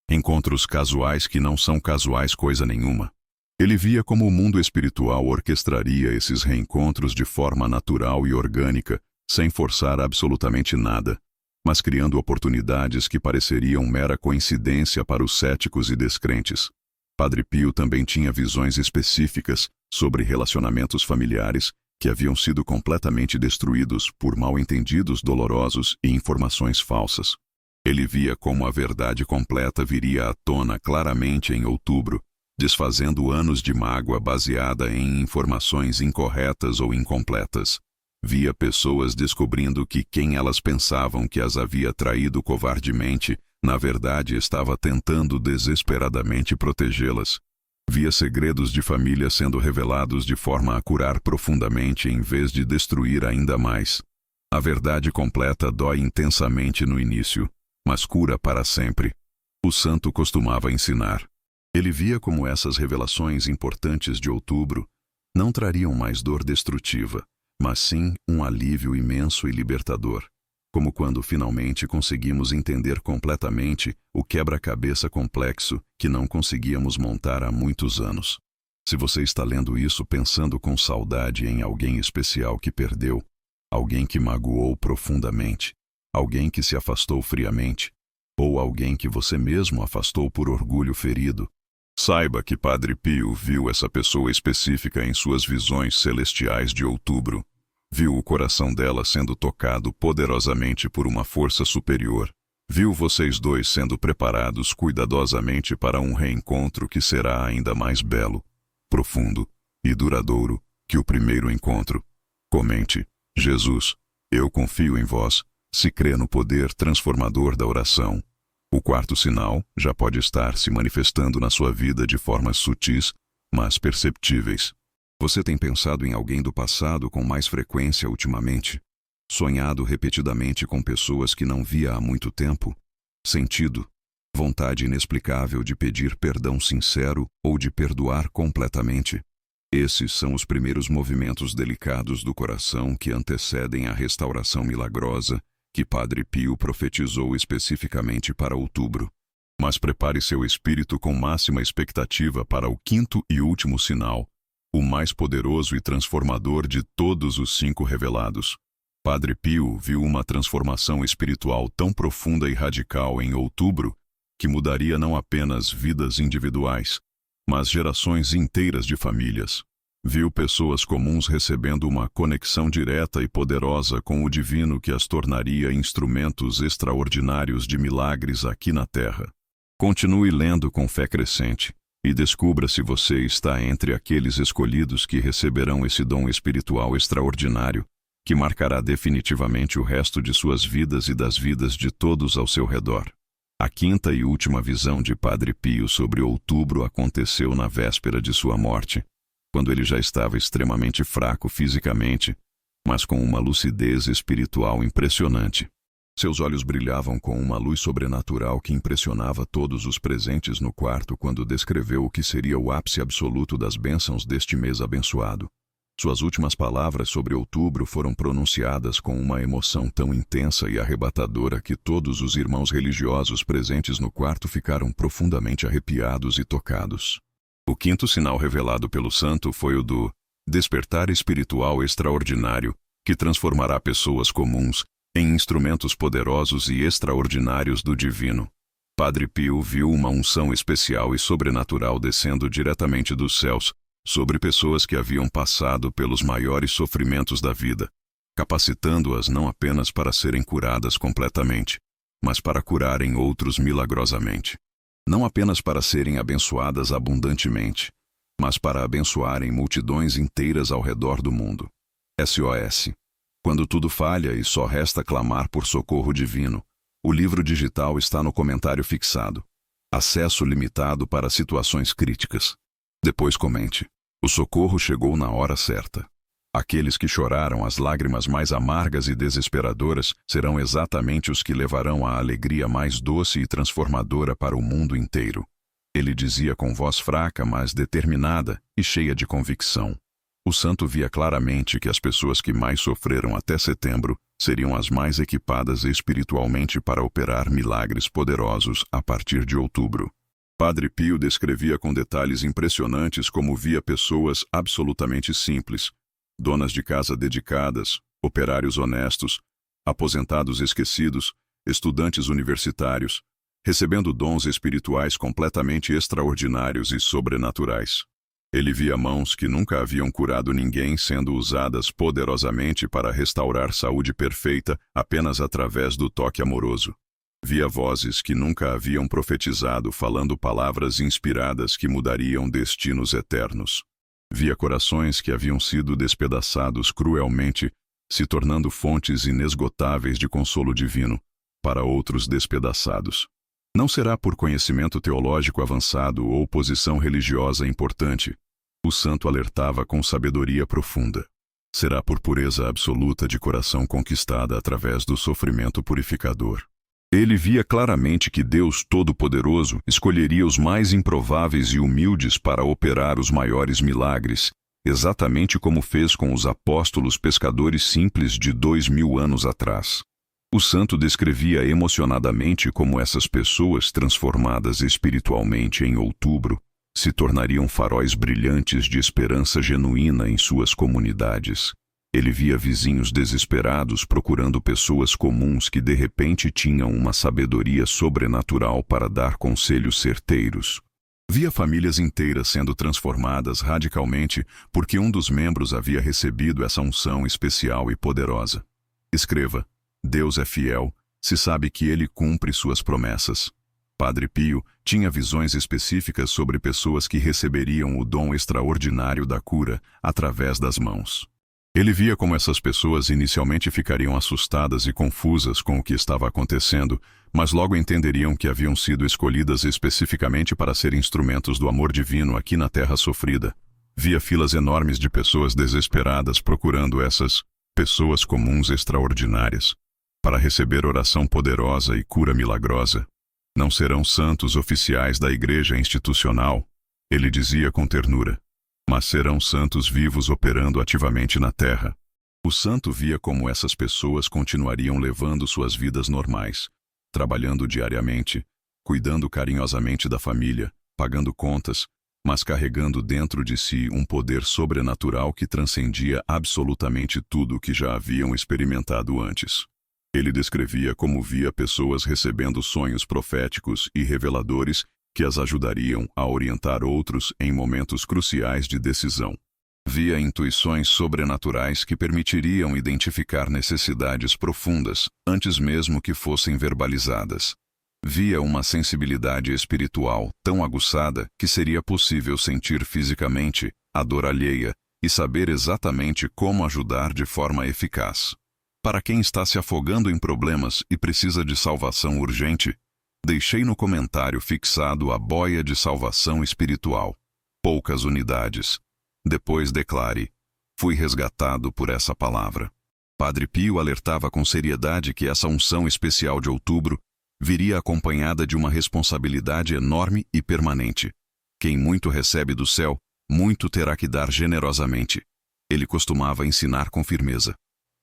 encontros casuais que não são casuais coisa nenhuma. Ele via como o mundo espiritual orquestraria esses reencontros de forma natural e orgânica, sem forçar absolutamente nada, mas criando oportunidades que pareceriam mera coincidência para os céticos e descrentes. Padre Pio também tinha visões específicas sobre relacionamentos familiares que haviam sido completamente destruídos por mal-entendidos dolorosos e informações falsas. Ele via como a verdade completa viria à tona claramente em outubro, desfazendo anos de mágoa baseada em informações incorretas ou incompletas. Via pessoas descobrindo que quem elas pensavam que as havia traído covardemente, na verdade estava tentando desesperadamente protegê-las. Via segredos de família sendo revelados de forma a curar profundamente em vez de destruir ainda mais. A verdade completa dói intensamente no início, mas cura para sempre. O santo costumava ensinar. Ele via como essas revelações importantes de outubro não trariam mais dor destrutiva, mas sim um alívio imenso e libertador, como quando finalmente conseguimos entender completamente o quebra-cabeça complexo que não conseguíamos montar há muitos anos. Se você está lendo isso pensando com saudade em alguém especial que perdeu, alguém que magoou profundamente, alguém que se afastou friamente, ou alguém que você mesmo afastou por orgulho ferido, saiba que Padre Pio viu essa pessoa específica em suas visões celestiais de outubro. Viu o coração dela sendo tocado poderosamente por uma força superior. Viu vocês dois sendo preparados cuidadosamente para um reencontro que será ainda mais belo, profundo e duradouro que o primeiro encontro. Comente: Jesus, eu confio em vós, se crê no poder transformador da oração. O quarto sinal já pode estar se manifestando na sua vida de formas sutis, mas perceptíveis. Você tem pensado em alguém do passado com mais frequência ultimamente? Sonhado repetidamente com pessoas que não via há muito tempo? Sentido vontade inexplicável de pedir perdão sincero ou de perdoar completamente. Esses são os primeiros movimentos delicados do coração que antecedem a restauração milagrosa que Padre Pio profetizou especificamente para outubro. Mas prepare seu espírito com máxima expectativa para o quinto e último sinal, o mais poderoso e transformador de todos os 5 revelados. Padre Pio viu uma transformação espiritual tão profunda e radical em outubro que mudaria não apenas vidas individuais, mas gerações inteiras de famílias. Viu pessoas comuns recebendo uma conexão direta e poderosa com o divino que as tornaria instrumentos extraordinários de milagres aqui na Terra. Continue lendo com fé crescente e descubra se você está entre aqueles escolhidos que receberão esse dom espiritual extraordinário que marcará definitivamente o resto de suas vidas e das vidas de todos ao seu redor. A quinta e última visão de Padre Pio sobre outubro aconteceu na véspera de sua morte, quando ele já estava extremamente fraco fisicamente, mas com uma lucidez espiritual impressionante. Seus olhos brilhavam com uma luz sobrenatural que impressionava todos os presentes no quarto quando descreveu o que seria o ápice absoluto das bênçãos deste mês abençoado. Suas últimas palavras sobre outubro foram pronunciadas com uma emoção tão intensa e arrebatadora que todos os irmãos religiosos presentes no quarto ficaram profundamente arrepiados e tocados. O quinto sinal revelado pelo santo foi o do despertar espiritual extraordinário que transformará pessoas comuns em instrumentos poderosos e extraordinários do divino. Padre Pio viu uma unção especial e sobrenatural descendo diretamente dos céus sobre pessoas que haviam passado pelos maiores sofrimentos da vida, capacitando-as não apenas para serem curadas completamente, mas para curarem outros milagrosamente. Não apenas para serem abençoadas abundantemente, mas para abençoarem multidões inteiras ao redor do mundo. SOS. Quando tudo falha e só resta clamar por socorro divino, o livro digital está no comentário fixado. Acesso limitado para situações críticas. Depois comente. O socorro chegou na hora certa. Aqueles que choraram as lágrimas mais amargas e desesperadoras serão exatamente os que levarão a alegria mais doce e transformadora para o mundo inteiro. Ele dizia com voz fraca, mas determinada e cheia de convicção. O santo via claramente que as pessoas que mais sofreram até setembro seriam as mais equipadas espiritualmente para operar milagres poderosos a partir de outubro. Padre Pio descrevia com detalhes impressionantes como via pessoas absolutamente simples, donas de casa dedicadas, operários honestos, aposentados esquecidos, estudantes universitários, recebendo dons espirituais completamente extraordinários e sobrenaturais. Ele via mãos que nunca haviam curado ninguém sendo usadas poderosamente para restaurar saúde perfeita apenas através do toque amoroso. Via vozes que nunca haviam profetizado falando palavras inspiradas que mudariam destinos eternos. Via corações que haviam sido despedaçados cruelmente, se tornando fontes inesgotáveis de consolo divino para outros despedaçados. Não será por conhecimento teológico avançado ou posição religiosa importante. O santo alertava com sabedoria profunda. Será por pureza absoluta de coração conquistada através do sofrimento purificador. Ele via claramente que Deus Todo-Poderoso escolheria os mais improváveis e humildes para operar os maiores milagres, exatamente como fez com os apóstolos pescadores simples de 2000 anos atrás. O santo descrevia emocionadamente como essas pessoas transformadas espiritualmente em outubro se tornariam faróis brilhantes de esperança genuína em suas comunidades. Ele via vizinhos desesperados procurando pessoas comuns que de repente tinham uma sabedoria sobrenatural para dar conselhos certeiros. Via famílias inteiras sendo transformadas radicalmente porque um dos membros havia recebido essa unção especial e poderosa. Escreva: Deus é fiel, se sabe que Ele cumpre suas promessas. Padre Pio tinha visões específicas sobre pessoas que receberiam o dom extraordinário da cura através das mãos. Ele via como essas pessoas inicialmente ficariam assustadas e confusas com o que estava acontecendo, mas logo entenderiam que haviam sido escolhidas especificamente para ser instrumentos do amor divino aqui na terra sofrida. Via filas enormes de pessoas desesperadas procurando essas pessoas comuns extraordinárias para receber oração poderosa e cura milagrosa. Não serão santos oficiais da igreja institucional, ele dizia com ternura, mas serão santos vivos operando ativamente na terra. O santo via como essas pessoas continuariam levando suas vidas normais, trabalhando diariamente, cuidando carinhosamente da família, pagando contas, mas carregando dentro de si um poder sobrenatural que transcendia absolutamente tudo o que já haviam experimentado antes. Ele descrevia como via pessoas recebendo sonhos proféticos e reveladores que as ajudariam a orientar outros em momentos cruciais de decisão. Via intuições sobrenaturais que permitiriam identificar necessidades profundas antes mesmo que fossem verbalizadas. Via uma sensibilidade espiritual tão aguçada que seria possível sentir fisicamente a dor alheia e saber exatamente como ajudar de forma eficaz. Para quem está se afogando em problemas e precisa de salvação urgente, deixei no comentário fixado a boia de salvação espiritual. Poucas unidades. Depois declare: fui resgatado por essa palavra. Padre Pio alertava com seriedade que essa unção especial de outubro viria acompanhada de uma responsabilidade enorme e permanente. Quem muito recebe do céu, muito terá que dar generosamente. Ele costumava ensinar com firmeza.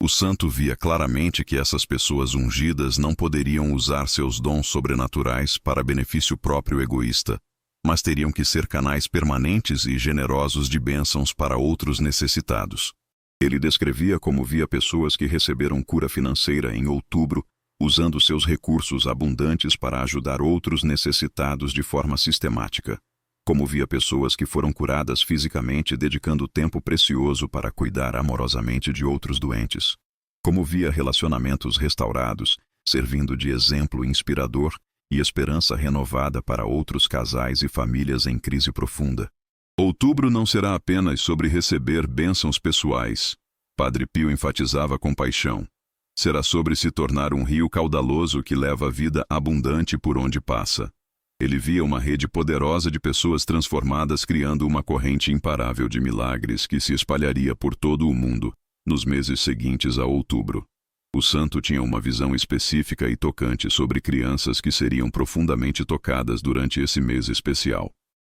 O santo via claramente que essas pessoas ungidas não poderiam usar seus dons sobrenaturais para benefício próprio egoísta, mas teriam que ser canais permanentes e generosos de bênçãos para outros necessitados. Ele descrevia como via pessoas que receberam cura financeira em outubro, usando seus recursos abundantes para ajudar outros necessitados de forma sistemática. Como via pessoas que foram curadas fisicamente dedicando tempo precioso para cuidar amorosamente de outros doentes. Como via relacionamentos restaurados, servindo de exemplo inspirador e esperança renovada para outros casais e famílias em crise profunda. Outubro não será apenas sobre receber bênçãos pessoais. Padre Pio enfatizava com paixão. Será sobre se tornar um rio caudaloso que leva a vida abundante por onde passa. Ele via uma rede poderosa de pessoas transformadas criando uma corrente imparável de milagres que se espalharia por todo o mundo nos meses seguintes a outubro. O santo tinha uma visão específica e tocante sobre crianças que seriam profundamente tocadas durante esse mês especial.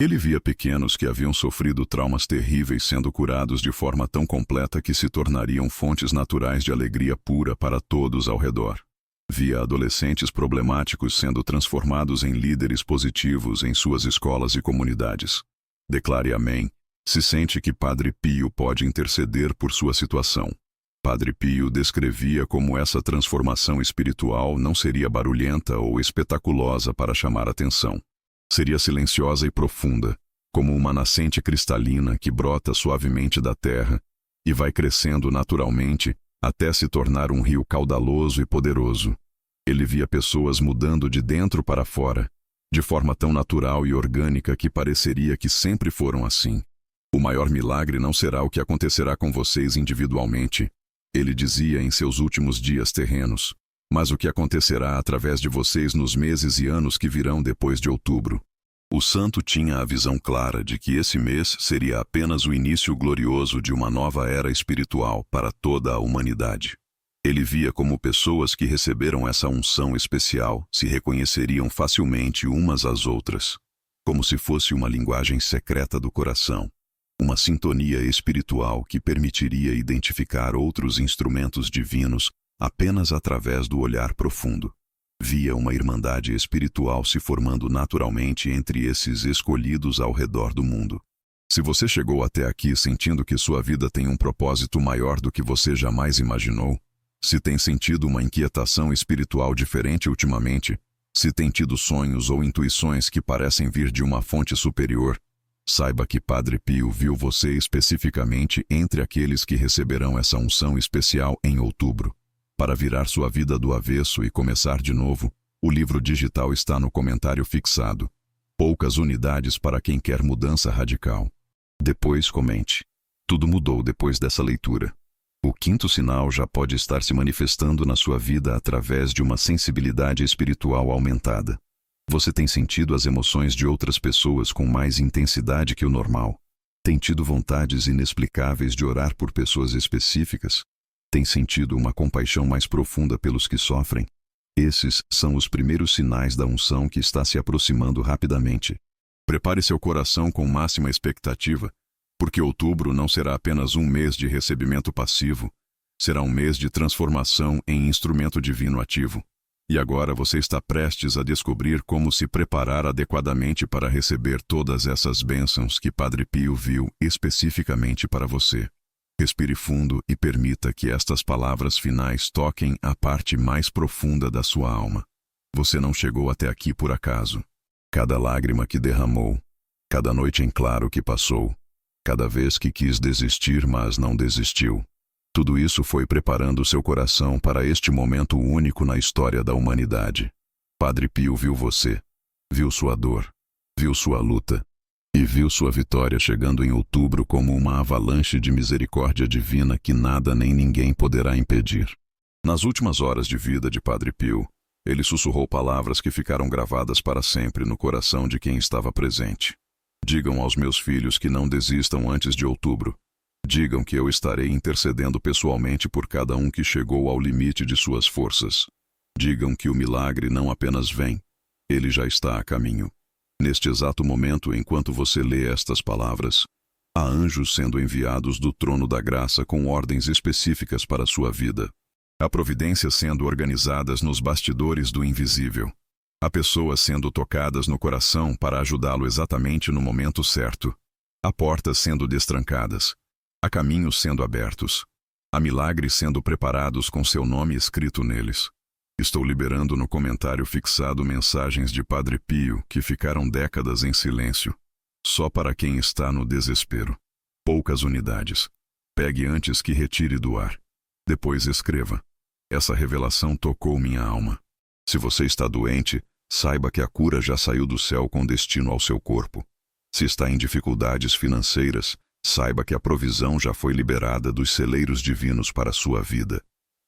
Ele via pequenos que haviam sofrido traumas terríveis sendo curados de forma tão completa que se tornariam fontes naturais de alegria pura para todos ao redor. Via adolescentes problemáticos sendo transformados em líderes positivos em suas escolas e comunidades. Declare amém, se sente que Padre Pio pode interceder por sua situação. Padre Pio descrevia como essa transformação espiritual não seria barulhenta ou espetaculosa para chamar atenção. Seria silenciosa e profunda, como uma nascente cristalina que brota suavemente da terra e vai crescendo naturalmente até se tornar um rio caudaloso e poderoso. Ele via pessoas mudando de dentro para fora, de forma tão natural e orgânica que pareceria que sempre foram assim. O maior milagre não será o que acontecerá com vocês individualmente, ele dizia em seus últimos dias terrenos, mas o que acontecerá através de vocês nos meses e anos que virão depois de outubro. O santo tinha a visão clara de que esse mês seria apenas o início glorioso de uma nova era espiritual para toda a humanidade. Ele via como pessoas que receberam essa unção especial se reconheceriam facilmente umas às outras, como se fosse uma linguagem secreta do coração, uma sintonia espiritual que permitiria identificar outros instrumentos divinos apenas através do olhar profundo. Via uma irmandade espiritual se formando naturalmente entre esses escolhidos ao redor do mundo. Se você chegou até aqui sentindo que sua vida tem um propósito maior do que você jamais imaginou, se tem sentido uma inquietação espiritual diferente ultimamente, se tem tido sonhos ou intuições que parecem vir de uma fonte superior, saiba que Padre Pio viu você especificamente entre aqueles que receberão essa unção especial em outubro. Para virar sua vida do avesso e começar de novo, o livro digital está no comentário fixado. Poucas unidades para quem quer mudança radical. Depois comente. Tudo mudou depois dessa leitura. O quinto sinal já pode estar se manifestando na sua vida através de uma sensibilidade espiritual aumentada. Você tem sentido as emoções de outras pessoas com mais intensidade que o normal? Tem tido vontades inexplicáveis de orar por pessoas específicas? Tem sentido uma compaixão mais profunda pelos que sofrem? Esses são os primeiros sinais da unção que está se aproximando rapidamente. Prepare seu coração com máxima expectativa, porque outubro não será apenas um mês de recebimento passivo, será um mês de transformação em instrumento divino ativo. E agora você está prestes a descobrir como se preparar adequadamente para receber todas essas bênçãos que Padre Pio viu especificamente para você. Respire fundo e permita que estas palavras finais toquem a parte mais profunda da sua alma. Você não chegou até aqui por acaso. Cada lágrima que derramou, cada noite em claro que passou, cada vez que quis desistir, mas não desistiu. Tudo isso foi preparando seu coração para este momento único na história da humanidade. Padre Pio viu você, viu sua dor, viu sua luta e viu sua vitória chegando em outubro como uma avalanche de misericórdia divina que nada nem ninguém poderá impedir. Nas últimas horas de vida de Padre Pio, ele sussurrou palavras que ficaram gravadas para sempre no coração de quem estava presente. Digam aos meus filhos que não desistam antes de outubro. Digam que eu estarei intercedendo pessoalmente por cada um que chegou ao limite de suas forças. Digam que o milagre não apenas vem, ele já está a caminho. Neste exato momento, enquanto você lê estas palavras, há anjos sendo enviados do trono da graça com ordens específicas para a sua vida. Há providências sendo organizadas nos bastidores do invisível. Há pessoas sendo tocadas no coração para ajudá-lo exatamente no momento certo. Há portas sendo destrancadas. Há caminhos sendo abertos. Há milagres sendo preparados com seu nome escrito neles. Estou liberando no comentário fixado mensagens de Padre Pio que ficaram décadas em silêncio, só para quem está no desespero. Poucas unidades. Pegue antes que retire do ar. Depois escreva. Essa revelação tocou minha alma. Se você está doente, saiba que a cura já saiu do céu com destino ao seu corpo. Se está em dificuldades financeiras, saiba que a provisão já foi liberada dos celeiros divinos para a sua vida.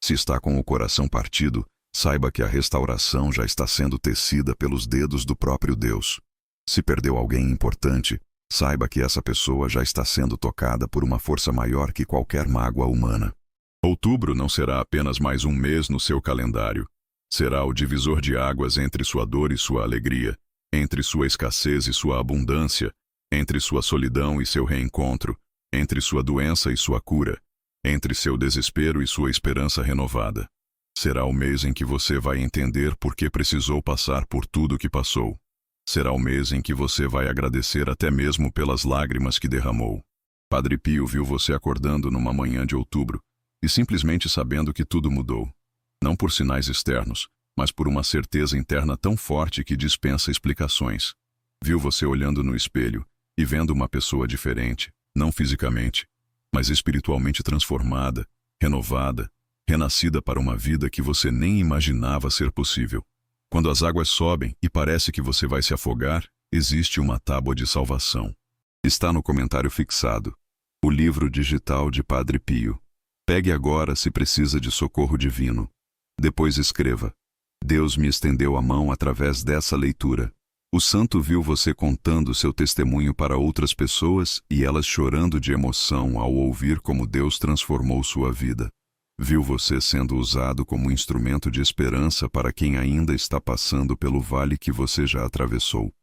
Se está com o coração partido, saiba que a restauração já está sendo tecida pelos dedos do próprio Deus. Se perdeu alguém importante, saiba que essa pessoa já está sendo tocada por uma força maior que qualquer mágoa humana. Outubro não será apenas mais um mês no seu calendário. Será o divisor de águas entre sua dor e sua alegria, entre sua escassez e sua abundância, entre sua solidão e seu reencontro, entre sua doença e sua cura, entre seu desespero e sua esperança renovada. Será o mês em que você vai entender por que precisou passar por tudo o que passou. Será o mês em que você vai agradecer até mesmo pelas lágrimas que derramou. Padre Pio viu você acordando numa manhã de outubro e simplesmente sabendo que tudo mudou. Não por sinais externos, mas por uma certeza interna tão forte que dispensa explicações. Viu você olhando no espelho e vendo uma pessoa diferente, não fisicamente, mas espiritualmente transformada, renovada, renascida para uma vida que você nem imaginava ser possível. Quando as águas sobem e parece que você vai se afogar, existe uma tábua de salvação. Está no comentário fixado. O livro digital de Padre Pio. Pegue agora se precisa de socorro divino. Depois escreva. Deus me estendeu a mão através dessa leitura. O santo viu você contando seu testemunho para outras pessoas e elas chorando de emoção ao ouvir como Deus transformou sua vida. Viu você sendo usado como instrumento de esperança para quem ainda está passando pelo vale que você já atravessou.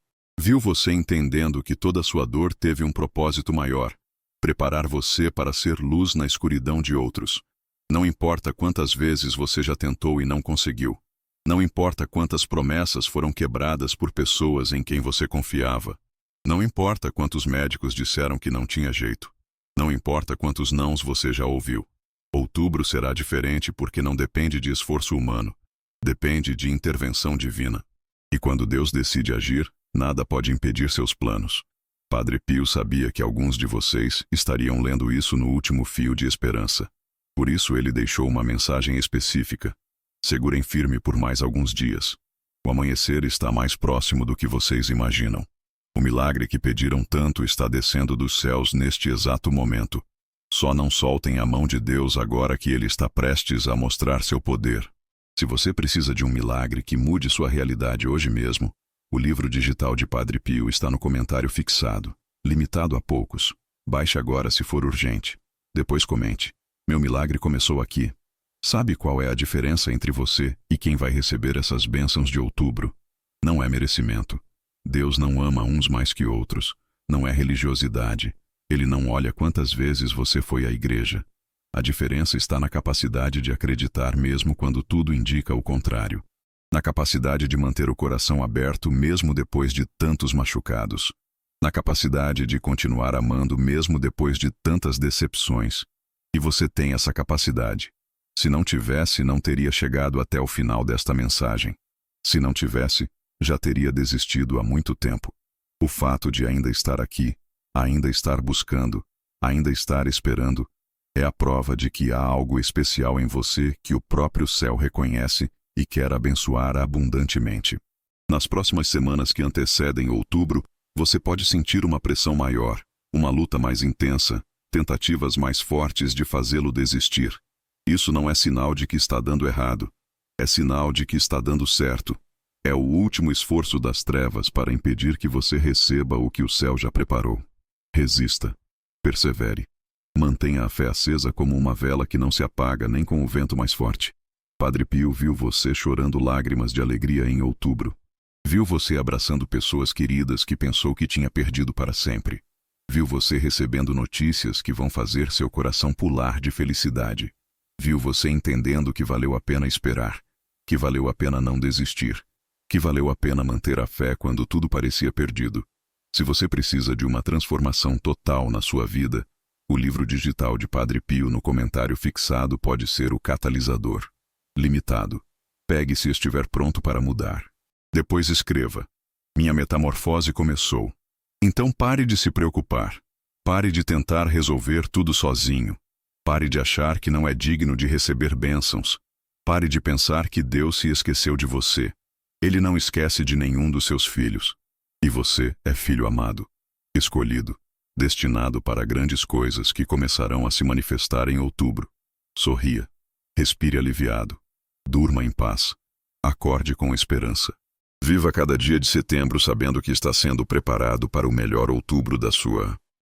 Viu você entendendo que toda sua dor teve um propósito maior, preparar você para ser luz na escuridão de outros. Não importa quantas vezes você já tentou e não conseguiu. Não importa quantas promessas foram quebradas por pessoas em quem você confiava. Não importa quantos médicos disseram que não tinha jeito. Não importa quantos nãos você já ouviu. Outubro será diferente porque não depende de esforço humano. Depende de intervenção divina. E quando Deus decide agir, nada pode impedir seus planos. Padre Pio sabia que alguns de vocês estariam lendo isso no último fio de esperança. Por isso ele deixou uma mensagem específica. Segurem firme por mais alguns dias. O amanhecer está mais próximo do que vocês imaginam. O milagre que pediram tanto está descendo dos céus neste exato momento. Só não soltem a mão de Deus agora que Ele está prestes a mostrar seu poder. Se você precisa de um milagre que mude sua realidade hoje mesmo, o livro digital de Padre Pio está no comentário fixado, limitado a poucos. Baixe agora se for urgente. Depois comente. Meu milagre começou aqui. Sabe qual é a diferença entre você e quem vai receber essas bênçãos de outubro? Não é merecimento. Deus não ama uns mais que outros. Não é religiosidade. Ele não olha quantas vezes você foi à igreja. A diferença está na capacidade de acreditar mesmo quando tudo indica o contrário. Na capacidade de manter o coração aberto mesmo depois de tantos machucados. Na capacidade de continuar amando mesmo depois de tantas decepções. E você tem essa capacidade. Se não tivesse, não teria chegado até o final desta mensagem. Se não tivesse, já teria desistido há muito tempo. O fato de ainda estar aqui, ainda estar buscando, ainda estar esperando, é a prova de que há algo especial em você que o próprio céu reconhece e quer abençoar abundantemente. Nas próximas semanas que antecedem outubro, você pode sentir uma pressão maior, uma luta mais intensa, tentativas mais fortes de fazê-lo desistir. Isso não é sinal de que está dando errado. É sinal de que está dando certo. É o último esforço das trevas para impedir que você receba o que o céu já preparou. Resista. Persevere. Mantenha a fé acesa como uma vela que não se apaga nem com o vento mais forte. Padre Pio viu você chorando lágrimas de alegria em outubro. Viu você abraçando pessoas queridas que pensou que tinha perdido para sempre. Viu você recebendo notícias que vão fazer seu coração pular de felicidade. Viu você entendendo que valeu a pena esperar, que valeu a pena não desistir, que valeu a pena manter a fé quando tudo parecia perdido. Se você precisa de uma transformação total na sua vida, o livro digital de Padre Pio no comentário fixado pode ser o catalisador. Limitado. Pegue se estiver pronto para mudar. Depois escreva: minha metamorfose começou. Então pare de se preocupar. Pare de tentar resolver tudo sozinho. Pare de achar que não é digno de receber bênçãos. Pare de pensar que Deus se esqueceu de você. Ele não esquece de nenhum dos seus filhos. E você é filho amado, escolhido, destinado para grandes coisas que começarão a se manifestar em outubro. Sorria. Respire aliviado. Durma em paz. Acorde com esperança. Viva cada dia de setembro sabendo que está sendo preparado para o melhor outubro da sua